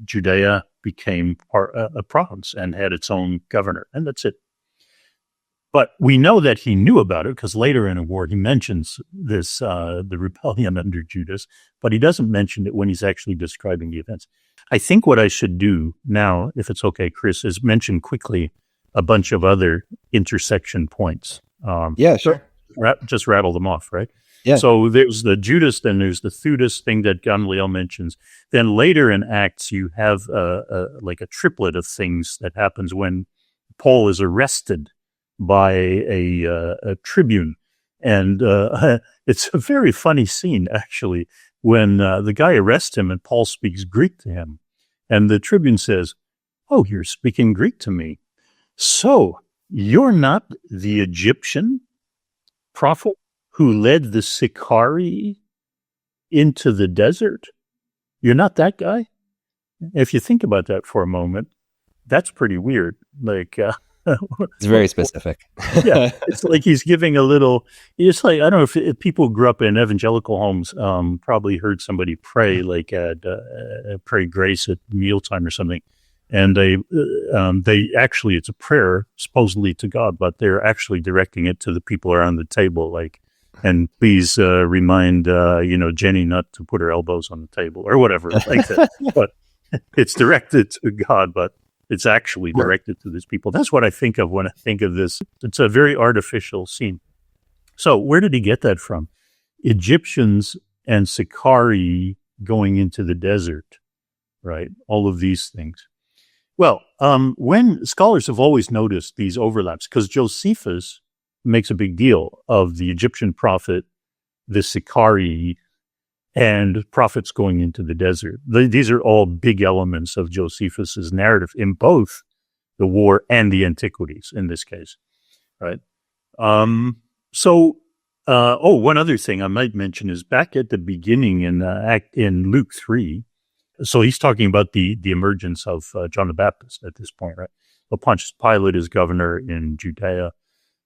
Judea became a province and had its own governor, and that's it. But we know that he knew about it because later in a war he mentions this, the rebellion under Judas, but he doesn't mention it when he's actually describing the events. I think what I should do now, if it's okay, Chris, is mention quickly a bunch of other intersection points. Yeah, sure. Just rattle them off, right? Yeah. So there's the Judas, then there's the Theudas thing that Gamaliel mentions. Then later in Acts, you have like a triplet of things that happens when Paul is arrested by a tribune. And it's a very funny scene, actually, when the guy arrests him and Paul speaks Greek to him. And the tribune says, "Oh, you're speaking Greek to me. So you're not the Egyptian prophet who led the Sicarii into the desert? You're not that guy?" If you think about that for a moment, that's pretty weird. Like, it's very specific. Yeah, it's like he's giving a little. It's like, I don't know if people grew up in evangelical homes, probably heard somebody pray like at pray grace at mealtime or something. And they actually, it's a prayer supposedly to God, but they're actually directing it to the people around the table. Like, and please remind, Jenny not to put her elbows on the table or whatever like that. But it's directed to God, but it's actually directed to these people. That's what I think of when I think of this. It's a very artificial scene. So where did he get that from? Egyptians and Sicarii going into the desert, right? All of these things. Well, when scholars have always noticed these overlaps, because Josephus makes a big deal of the Egyptian prophet, the Sicarii, and prophets going into the desert. These are all big elements of Josephus's narrative in both the war and the antiquities in this case, right? One other thing I might mention is back at the beginning in Luke 3. So he's talking about the emergence of John the Baptist at this point, right? Well, Pontius Pilate is governor in Judea.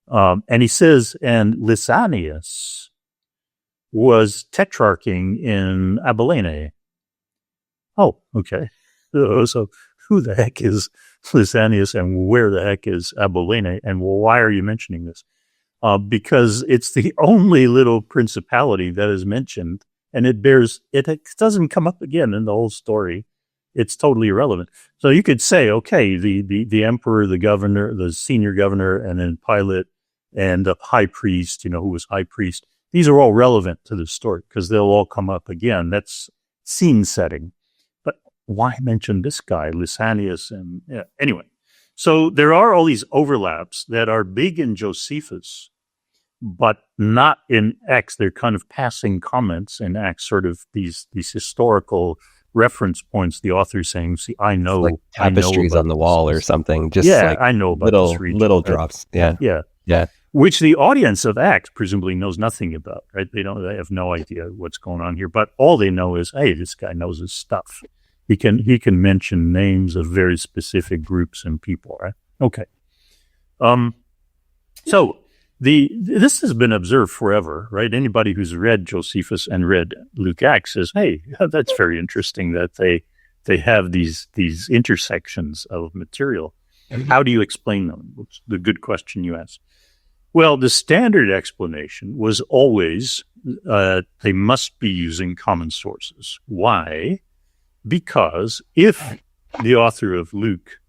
And he says, and Lysanias was tetrarching in Abilene. Oh, okay. So who the heck is Lysanias and where the heck is Abilene? And why are you mentioning this? Because it's the only little principality that is mentioned, and it doesn't come up again in the whole story. It's totally irrelevant. So you could say, okay, the emperor, the governor, the senior governor, and then Pilate and the high priest, who was high priest. These are all relevant to the story because they'll all come up again. That's scene setting. But why mention this guy, Lysanias? And anyway, so there are all these overlaps that are big in Josephus, but not in Acts. They're kind of passing comments in Acts, sort of these historical reference points. The author saying, "See, I know, like tapestries on the wall or something." Just I know about this region, little drops. Yeah. Which the audience of Acts presumably knows nothing about, right? They have no idea what's going on here, but all they know is, hey, this guy knows his stuff. He can mention names of very specific groups and people, right? Okay. So this has been observed forever, right? Anybody who's read Josephus and read Luke Acts says, hey, that's very interesting that they have these intersections of material. How do you explain them? It's the good question you asked. Well, the standard explanation was always they must be using common sources. Why? Because if the author of Luke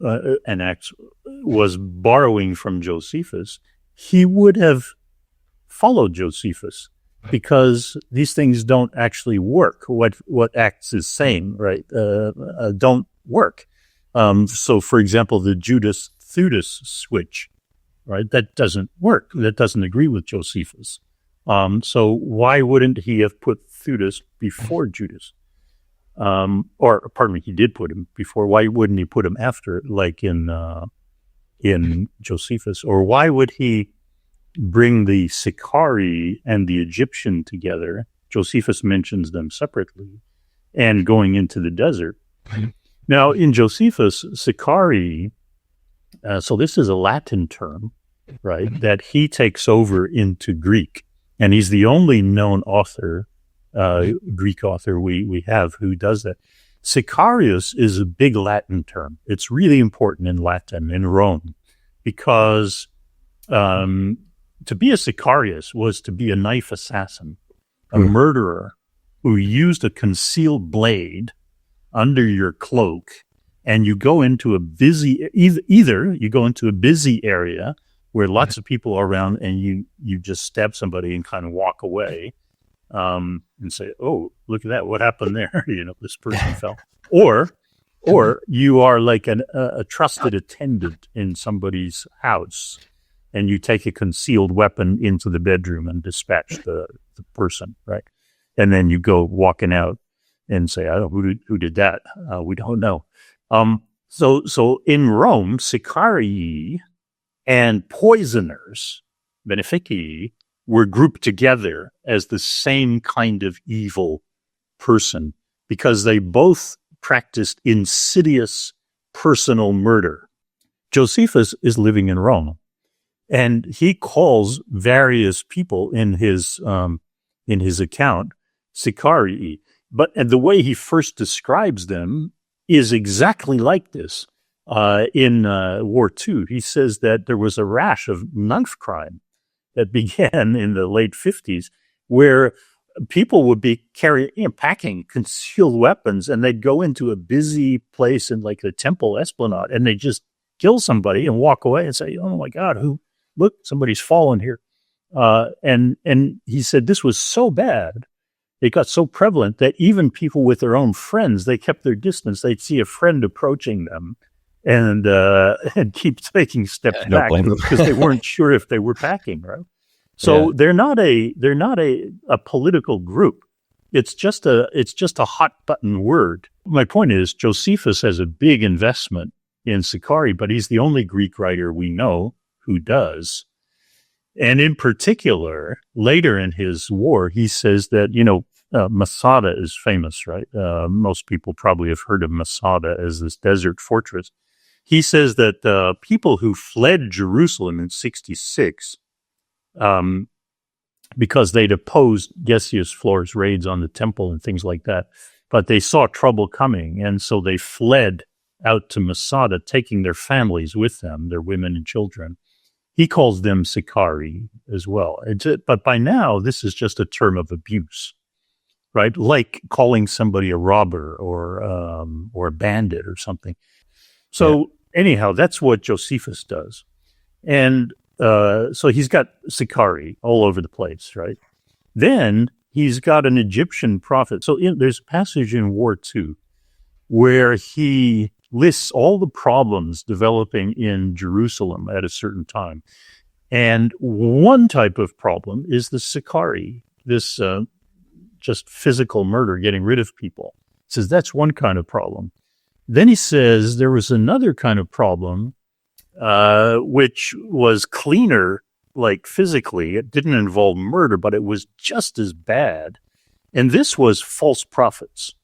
and Acts was borrowing from Josephus, he would have followed Josephus because these things don't actually work. What Acts is saying, right, don't work. So, for example, the Judas Theudas switch, right? That doesn't work. That doesn't agree with Josephus. So why wouldn't he have put Theudas before Judas? Or pardon me, he did put him before. Why wouldn't he put him after, like in Josephus? Or why would he bring the Sicarii and the Egyptian together? Josephus mentions them separately, and going into the desert. Now, in Josephus, Sicarii, so this is a Latin term, right, that he takes over into Greek. And he's the only known author, Greek author we have who does that. Sicarius is a big Latin term. It's really important in Latin, in Rome, because to be a Sicarius was to be a knife assassin, a murderer who used a concealed blade under your cloak, and you go into a busy, either you go into a busy area where lots of people are around and you just stab somebody and kind of walk away, and say, oh, look at that, what happened there? This person fell. Or you are like a trusted attendant in somebody's house, and you take a concealed weapon into the bedroom and dispatch the person, right? And then you go walking out and say, I don't know who did that. We don't know. So in Rome, Sicarii and poisoners, beneficii, were grouped together as the same kind of evil person because they both practiced insidious personal murder. Josephus is living in Rome, and he calls various people in his account Sicarii. But and the way he first describes them is exactly like this. In War II, he says that there was a rash of knife crime that began in the late 50s, where people would be packing concealed weapons, and they'd go into a busy place in like the Temple Esplanade, and they just kill somebody and walk away and say, "Oh my God, look, somebody's fallen here." And he said this was so bad, it got so prevalent that even people with their own friends, they kept their distance. They'd see a friend approaching them and keep taking steps back because they weren't sure if they were packing, right? So they're not a political group. It's just a hot button word. My point is, Josephus has a big investment in Sicarii, but he's the only Greek writer we know who does. And in particular, later in his war, he says that, Masada is famous, right? Most people probably have heard of Masada as this desert fortress. He says that people who fled Jerusalem in 66, because they'd opposed Gessius Flor's raids on the temple and things like that, but they saw trouble coming, and so they fled out to Masada, taking their families with them, their women and children. He calls them Sicarii as well. But by now, this is just a term of abuse, right? Like calling somebody a robber or a bandit or something. So anyhow, that's what Josephus does. And so he's got Sicarii all over the place, right? Then he's got an Egyptian prophet. So there's a passage in War II where he lists all the problems developing in Jerusalem at a certain time. And one type of problem is the Sicarii, this just physical murder, getting rid of people. He says that's one kind of problem. Then he says there was another kind of problem, which was cleaner, like physically. It didn't involve murder, but it was just as bad. And this was false prophets.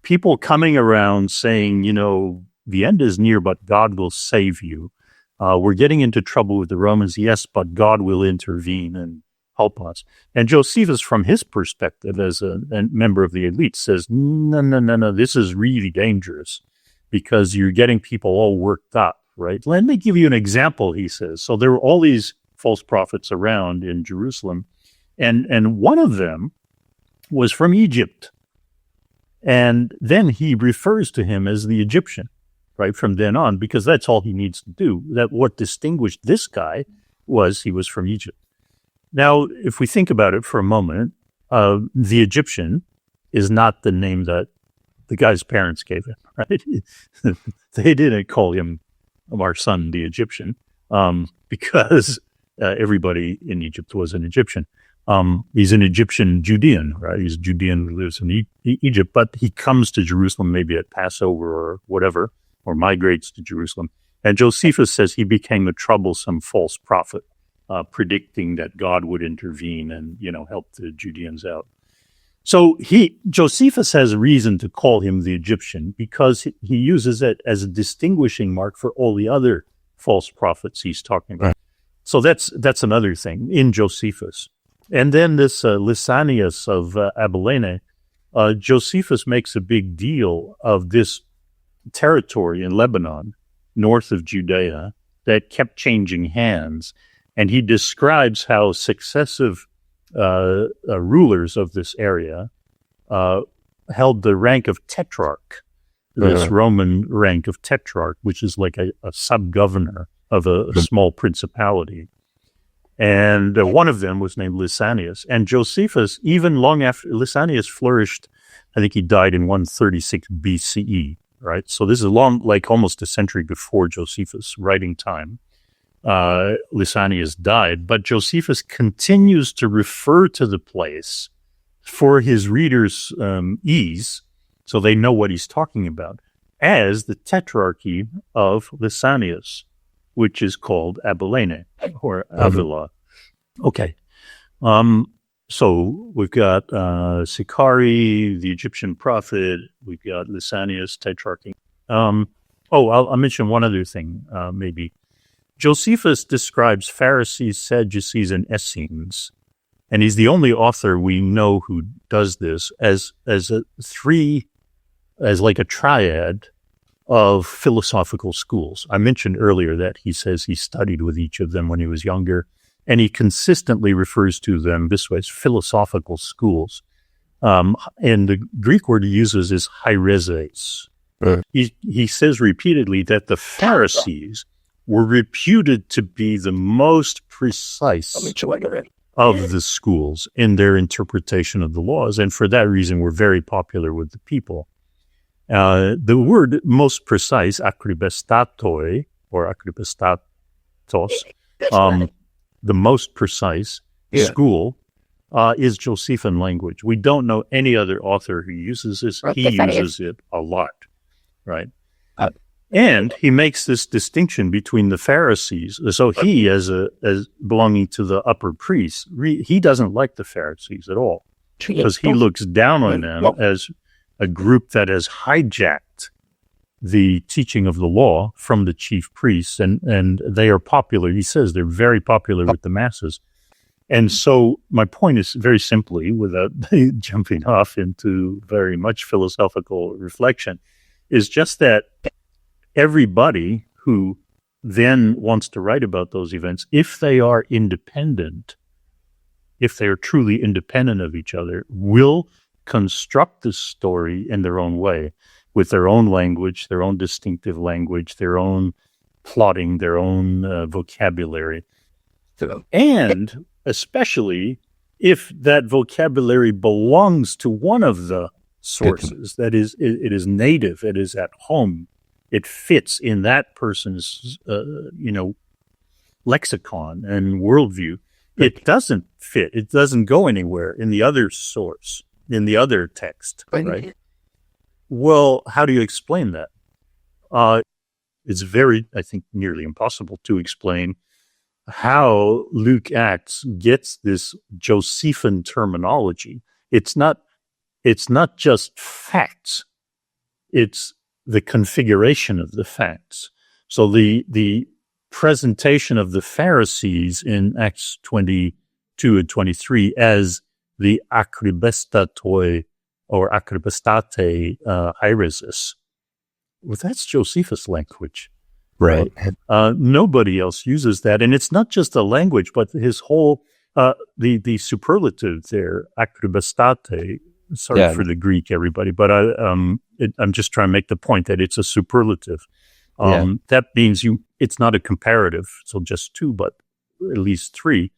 People coming around saying, the end is near, but God will save you. We're getting into trouble with the Romans, yes, but God will intervene and help us. And Josephus, from his perspective as a member of the elite, says, no, this is really dangerous because you're getting people all worked up, right? Let me give you an example, he says. So there were all these false prophets around in Jerusalem, and one of them was from Egypt. And then he refers to him as the Egyptian, right, from then on, because that's all he needs to do. That what distinguished this guy was he was from Egypt. Now, if we think about it for a moment, the Egyptian is not the name that the guy's parents gave him, right? They didn't call him of our son, the Egyptian, because everybody in Egypt was an Egyptian. He's an Egyptian Judean, right? He's a Judean who lives in Egypt, but he comes to Jerusalem maybe at Passover or whatever, or migrates to Jerusalem. And Josephus says he became a troublesome false prophet, predicting that God would intervene and, help the Judeans out. So Josephus has reason to call him the Egyptian because he uses it as a distinguishing mark for all the other false prophets he's talking about. Right. So that's another thing in Josephus. And then this Lysanias of Abilene, Josephus makes a big deal of this territory in Lebanon, north of Judea, that kept changing hands. And he describes how successive rulers of this area held the rank of tetrarch, this Roman rank of tetrarch, which is like a sub-governor of a small principality. And one of them was named Lysanias. And Josephus, even long after Lysanias flourished, I think he died in 136 BCE, right? So this is like almost a century before Josephus' writing time. Lysanias died, but Josephus continues to refer to the place for his readers' ease, so they know what he's talking about, as the tetrarchy of Lysanias, which is called Abilene or Avila. Okay. So we've got Sicarii, the Egyptian prophet. We've got Lysanias, tetrarchy. I'll mention one other thing, maybe. Josephus describes Pharisees, Sadducees, and Essenes, and he's the only author we know who does this as like a triad of philosophical schools. I mentioned earlier that he says he studied with each of them when he was younger, and he consistently refers to them this way as philosophical schools. And the Greek word he uses is haireses. He says repeatedly that the Pharisees were reputed to be the most precise of the schools in their interpretation of the laws, and for that reason were very popular with the people. The word most precise, akribestatoi, or akribestatos, the most precise school, is Josephine language. We don't know any other author who uses this. He uses it a lot, right? And he makes this distinction between the Pharisees. So he, as belonging to the upper priests, he doesn't like the Pharisees at all, because he looks down on them as a group that has hijacked the teaching of the law from the chief priests, and they are popular. He says they're very popular with the masses. And so my point is very simply, without jumping off into very much philosophical reflection, is just that everybody who then wants to write about those events, if they are independent, if they are truly independent of each other, will construct the story in their own way, with their own language, their own distinctive language, their own plotting, their own vocabulary. And especially if that vocabulary belongs to one of the sources, that is, it is native, it is at home, it fits in that person's, lexicon and worldview. It doesn't fit. It doesn't go anywhere in the other source, in the other text, right? Well, how do you explain that? It's very, I think, nearly impossible to explain how Luke Acts gets this Josephine terminology. It's not just facts. It's the configuration of the facts. So the presentation of the Pharisees in Acts 22 and 23 as the akribestatoi or akribestate haireses, well, that's Josephus language. Right. Nobody else uses that. And it's not just a language, but his whole, the superlative there, akribestate. Sorry for the Greek, everybody, but I'm just trying to make the point that it's a superlative. That means it's not a comparative, so just two, but at least three.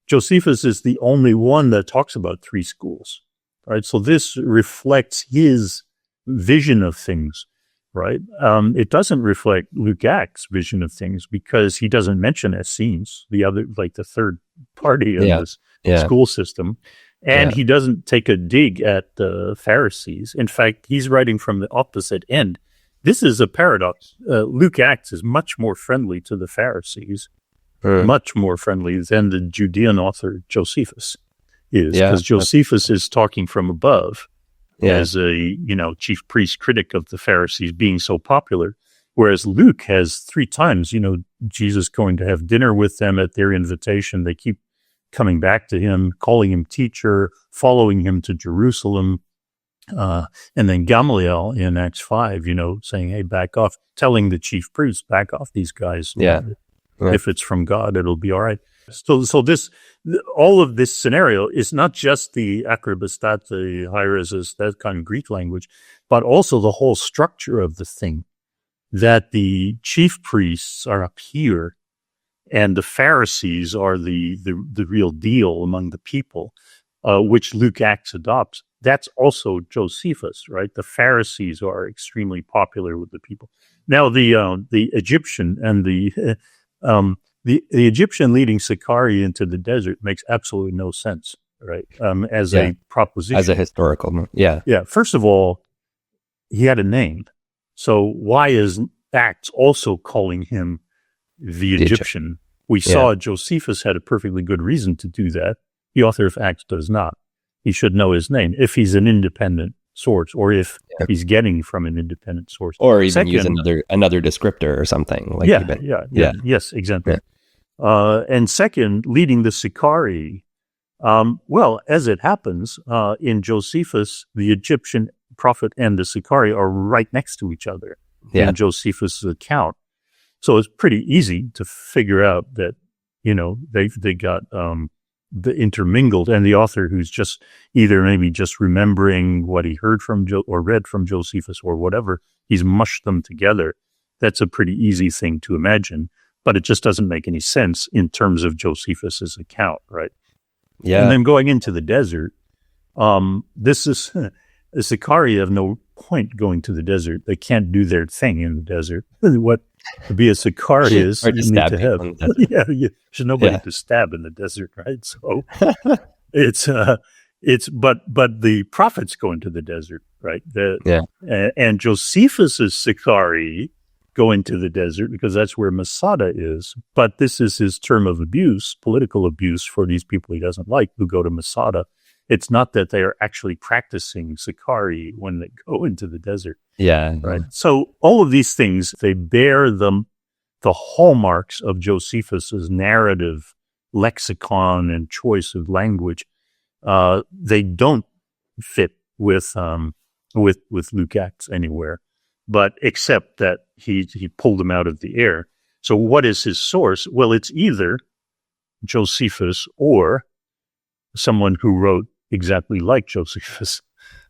Josephus is the only one that talks about three schools, right? So this reflects his vision of things, right? It doesn't reflect Luke Acts' vision of things because he doesn't mention Essenes, the other, like the third party in Yeah. this Yeah. school system. And Yeah. he doesn't take a dig at the Pharisees. In fact, he's writing from the opposite end. This is a paradox. Luke Acts is much more friendly to the Pharisees, much more friendly than the Judean author Josephus is, Yeah. because Josephus is talking from above Yeah. as a chief priest critic of the Pharisees being so popular, whereas Luke has 3 times Jesus going to have dinner with them at their invitation. They keep coming back to him, calling him teacher, following him to Jerusalem. And then Gamaliel in Acts 5, saying, hey, back off, telling the chief priests, back off these guys. Yeah. If it's from God, it'll be all right. So this, all of this scenario is not just the akribastate, hieresis, that kind of Greek language, but also the whole structure of the thing, that the chief priests are up here and the Pharisees are the real deal among the people, which Luke Acts adopts. That's also Josephus, right? The Pharisees are extremely popular with the people. Now, the Egyptian and the Egyptian leading Sicarii into the desert makes absolutely no sense, right? As a proposition. As a historical, yeah. Yeah. First of all, he had a name. So why is Acts also calling him the Egyptian? We saw Josephus had a perfectly good reason to do that. The author of Acts does not. He should know his name if he's an independent source, or if he's getting from an independent source, or even use another descriptor or something. Like yes, exactly. Yeah. And second, leading the Sicarii. Well, as it happens, in Josephus, the Egyptian prophet and the Sicarii are right next to each other in Josephus' account. So it's pretty easy to figure out that, they got the intermingled, and the author, who's just either maybe just remembering what he heard from or read from Josephus or whatever, he's mushed them together. That's a pretty easy thing to imagine, but it just doesn't make any sense in terms of Josephus's account, right? Yeah. And then going into the desert, this is the Sicarii have no point going to the desert. They can't do their thing in the desert. What to be a Sicarii is, you need to have there's nobody to stab in the desert, right? So but the prophets go into the desert, right? And Josephus's Sicarii go into the desert because that's where Masada is. But this is his term of abuse, political abuse for these people he doesn't like who go to Masada. It's not that they are actually practicing Sicarii when they go into the desert. Yeah. Right. So all of these things, they bear the hallmarks of Josephus's narrative lexicon and choice of language. They don't fit with Luke Acts anywhere, but except that he pulled them out of the air. So what is his source? Well, it's either Josephus or someone who wrote exactly like Josephus.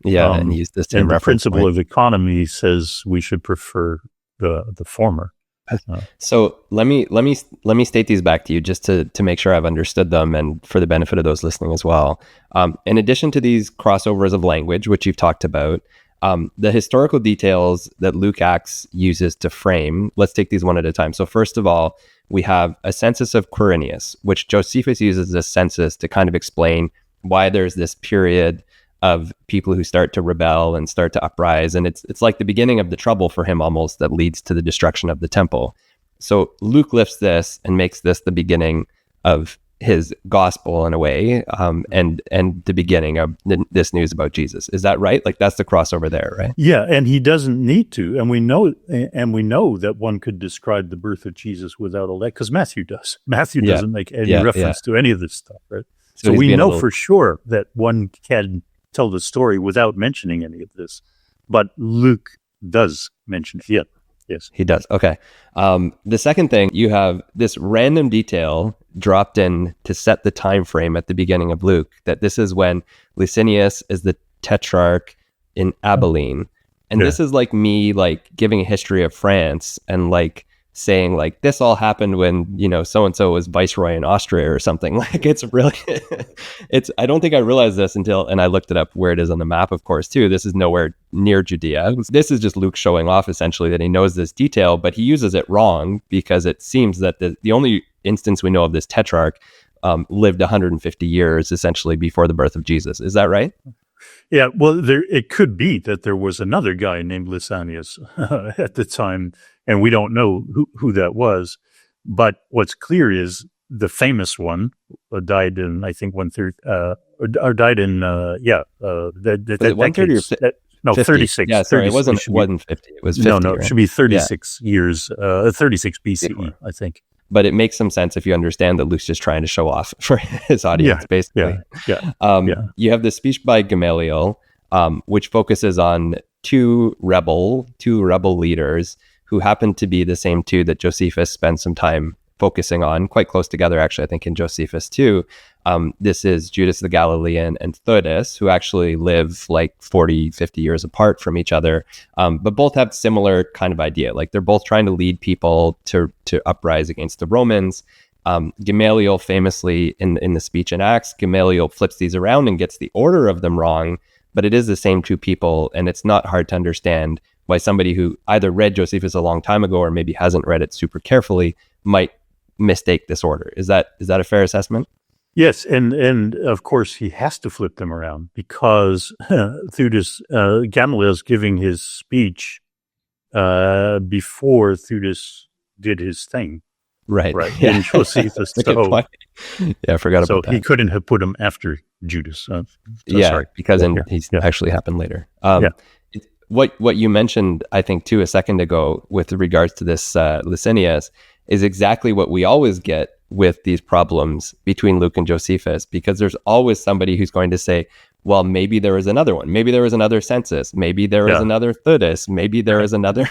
Yeah, and use this and the principle of economy says we should prefer the former. So let me state these back to you just to make sure I've understood them, and for the benefit of those listening as well. In addition to these crossovers of language, which you've talked about, the historical details that Luke Acts uses to frame, let's take these one at a time. So first of all, we have a census of Quirinius, which Josephus uses as a census to kind of explain why there's this period of people who start to rebel and start to uprise. And it's like the beginning of the trouble for him almost that leads to the destruction of the temple. So Luke lifts this and makes this the beginning of his gospel in a way, and the beginning of this news about Jesus. Is that right? Like that's the crossover there, right? Yeah, and he doesn't need to. And we know that one could describe the birth of Jesus without all that, because Matthew does. Matthew doesn't make any reference to any of this stuff, right? So we know for sure that one can tell the story without mentioning any of this, but Luke does mention it. Yeah. Yes, he does. Okay. The second thing, you have this random detail dropped in to set the time frame at the beginning of Luke, that this is when Lysanias is the tetrarch in Abilene. And this is like me like giving a history of France and like saying like this all happened when, so and so was viceroy in Austria or something. Like it's really I don't think I realized this and I looked it up where it is on the map, of course, too. This is nowhere near Judea. This is just Luke showing off essentially that he knows this detail, but he uses it wrong because it seems that the only instance we know of this tetrarch lived 150 years essentially before the birth of Jesus. Is that right? Yeah, well, it could be that there was another guy named Lysanias at the time, and we don't know who that was. But what's clear is the famous one died in, I think, 130, or died in, that 130 or 50? 36. Yeah, sorry, 30, it wasn't 50. It was 50. No, right? it should be 36 years, 36 BCE, I think. But it makes some sense if you understand that Luke's just trying to show off for his audience, basically. You have this speech by Gamaliel, which focuses on two rebel leaders who happen to be the same two that Josephus spends some time focusing on, quite close together, actually, I think, in Josephus too. This is Judas the Galilean and Theudas, who actually live like 40, 50 years apart from each other, but both have similar kind of idea. Like they're both trying to lead people to uprise against the Romans. Gamaliel famously, in the speech in Acts, Gamaliel flips these around and gets the order of them wrong, but it is the same two people, and it's not hard to understand why somebody who either read Josephus a long time ago or maybe hasn't read it super carefully might mistake this order. Is that a fair assessment? Yes, and of course he has to flip them around because Theudas, Gamaliel is giving his speech before Theudas did his thing. Right. In Josephus. Yeah, I forgot about that. So he couldn't have put him after Judas. Because he's actually happened later. What you mentioned, I think, too, a second ago with regards to this Lysanias is exactly what we always get with these problems between Luke and Josephus, because there's always somebody who's going to say, well, maybe there was another one. Maybe there was another census. Maybe there was another Theudas. Maybe there was another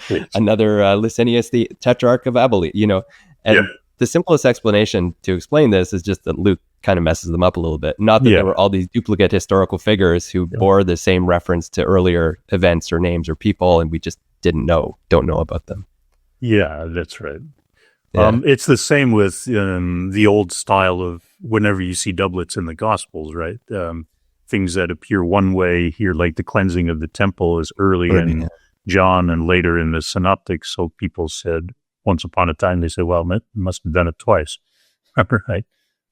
Lysanias, the Tetrarch of Abilene, And the simplest explanation to explain this is just that Luke kind of messes them up a little bit. Not that there were all these duplicate historical figures who bore the same reference to earlier events or names or people, and we just don't know about them. Yeah, that's right. It's the same with the old style of whenever you see doublets in the Gospels, right? Things that appear one way here, like the cleansing of the temple is early in John and later in the Synoptics. So people said, once upon a time, they said, well, it must have done it twice. Right?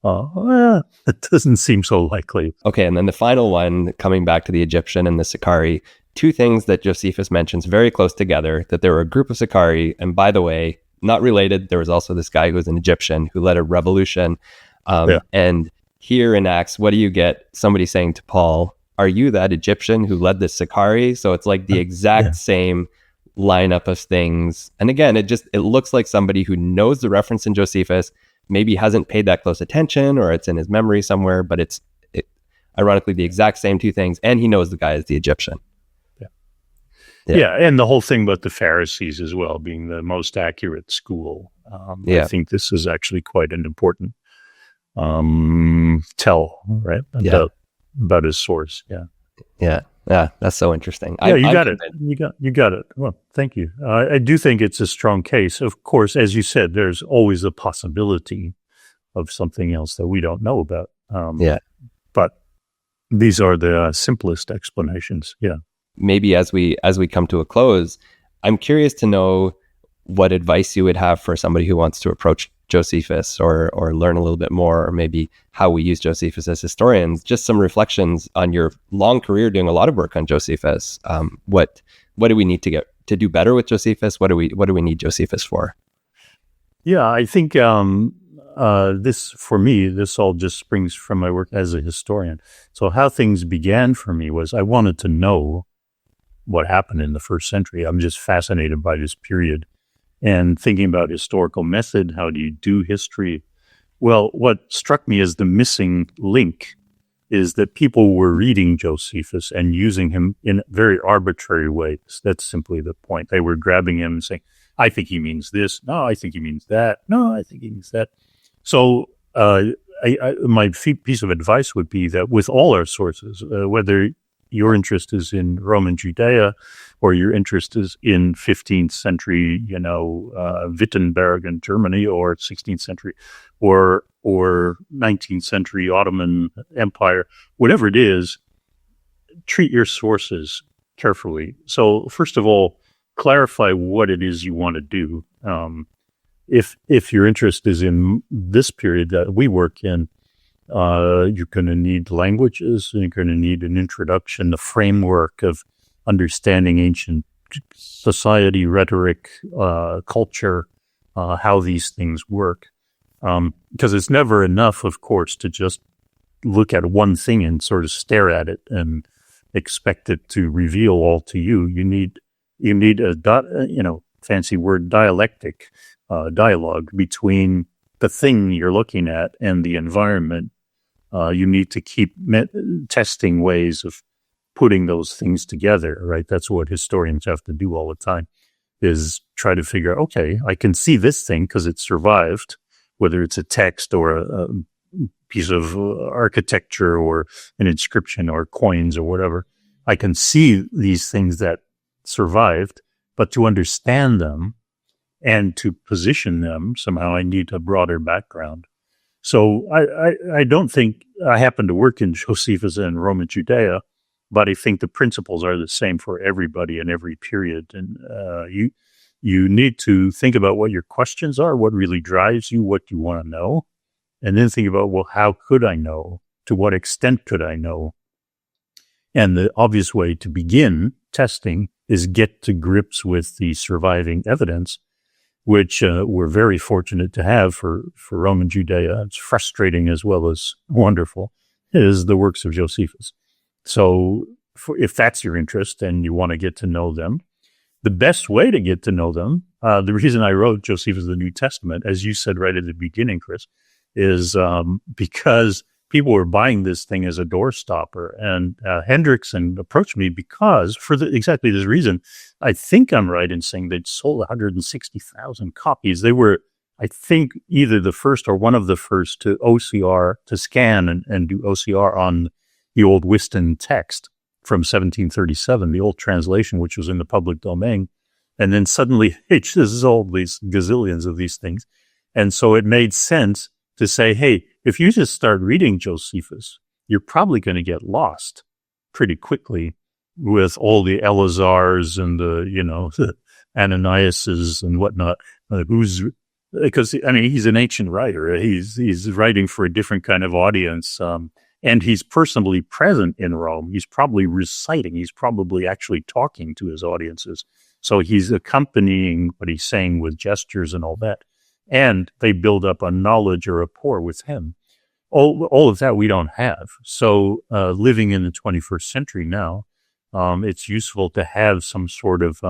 It doesn't seem so likely. Okay, and then the final one, coming back to the Egyptian and the Sicarii, two things that Josephus mentions very close together, that there were a group of Sicarii, and by the way, not related, there was also this guy who was an Egyptian who led a revolution. And here in Acts, what do you get? Somebody saying to Paul, are you that Egyptian who led the Sicarii? So it's like the exact same lineup of things. And again, it looks like somebody who knows the reference in Josephus, maybe hasn't paid that close attention, or it's in his memory somewhere, but it's ironically the exact same two things. And he knows the guy is the Egyptian. And the whole thing about the Pharisees as well being the most accurate school. I think this is actually quite an important tell, right? About his source. Yeah, that's so interesting. You got it. You got it. Well, thank you. I do think it's a strong case. Of course, as you said, there's always a possibility of something else that we don't know about. But these are the simplest explanations. Yeah. Maybe as we come to a close, I'm curious to know what advice you would have for somebody who wants to approach Josephus or learn a little bit more, or maybe how we use Josephus as historians. Just some reflections on your long career doing a lot of work on Josephus. What do we need to do better with Josephus? What do we need Josephus for? Yeah, I think this all just springs from my work as a historian. So how things began for me was I wanted to know what happened in the first century. I'm just fascinated by this period and thinking about historical method. How do you do history? Well, what struck me as the missing link is that people were reading Josephus and using him in very arbitrary ways. That's simply the point. They were grabbing him and saying, I think he means this. No, I think he means that. No, I think he means that. So my piece of advice would be that with all our sources, whether your interest is in Roman Judea, or your interest is in 15th century, Wittenberg in Germany, or 16th century, or 19th century Ottoman Empire, whatever it is, treat your sources carefully. So first of all, clarify what it is you want to do. If your interest is in this period that we work in, you're going to need languages, and you're going to need an introduction, a framework of understanding ancient society, rhetoric, culture, how these things work. Because it's never enough, of course, to just look at one thing and sort of stare at it and expect it to reveal all to you. You need a fancy word, dialectic, dialogue between the thing you're looking at and the environment. You need to keep testing ways of putting those things together, right? That's what historians have to do all the time, is try to figure, okay, I can see this thing because it survived, whether it's a text or a piece of architecture or an inscription or coins or whatever. I can see these things that survived, but to understand them and to position them, somehow I need a broader background. So I don't think I happen to work in Josephus and Roman Judea, but I think the principles are the same for everybody in every period. And you need to think about what your questions are, what really drives you, what you want to know, and then think about, well, how could I know? To what extent could I know? And the obvious way to begin testing is get to grips with the surviving evidence, which we're very fortunate to have for Roman Judea. It's frustrating as well as wonderful, is the works of Josephus. So if that's your interest and you want to get to know them, the best way to get to know them, the reason I wrote Josephus the New Testament, as you said right at the beginning, Chris, is because people were buying this thing as a doorstopper. And Hendrickson approached me because, for exactly this reason, I think I'm right in saying they'd sold 160,000 copies. They were, I think, either the first or one of the first to OCR, to scan and do OCR on the old Whiston text from 1737, the old translation, which was in the public domain. And then suddenly it just sold these gazillions of these things. And so it made sense to say, hey, if you just start reading Josephus, you're probably going to get lost pretty quickly with all the Eleazars and the Ananiases and whatnot. Because he's an ancient writer. He's writing for a different kind of audience. And he's personally present in Rome. He's probably reciting. He's probably actually talking to his audiences. So he's accompanying what he's saying with gestures and all that. And they build up a knowledge or rapport with him. All of that we don't have. So living in the 21st century now, it's useful to have some sort of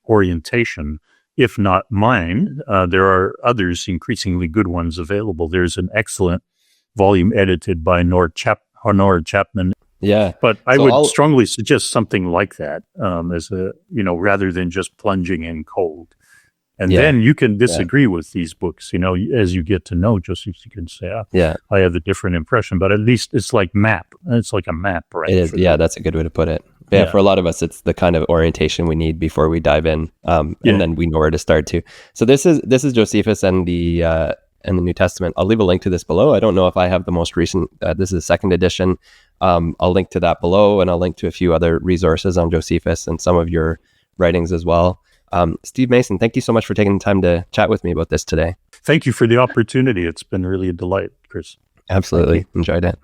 orientation. If not mine, there are others, increasingly good ones available. There's an excellent volume edited by Honor Chapman. Yeah. But I would strongly suggest something like that as a, rather than just plunging in cold. And then you can disagree with these books, as you get to know Josephus, you can say, I have a different impression, but at least it's like map. It's like a map, right? It is. Yeah, that's a good way to put it. Yeah, for a lot of us, it's the kind of orientation we need before we dive in, and then we know where to start to. So this is Josephus and the New Testament. I'll leave a link to this below. I don't know if I have the most recent. This is the second edition. I'll link to that below, and I'll link to a few other resources on Josephus and some of your writings as well. Steve Mason, thank you so much for taking the time to chat with me about this today. Thank you for the opportunity. It's been really a delight, Chris. Absolutely. Enjoyed it.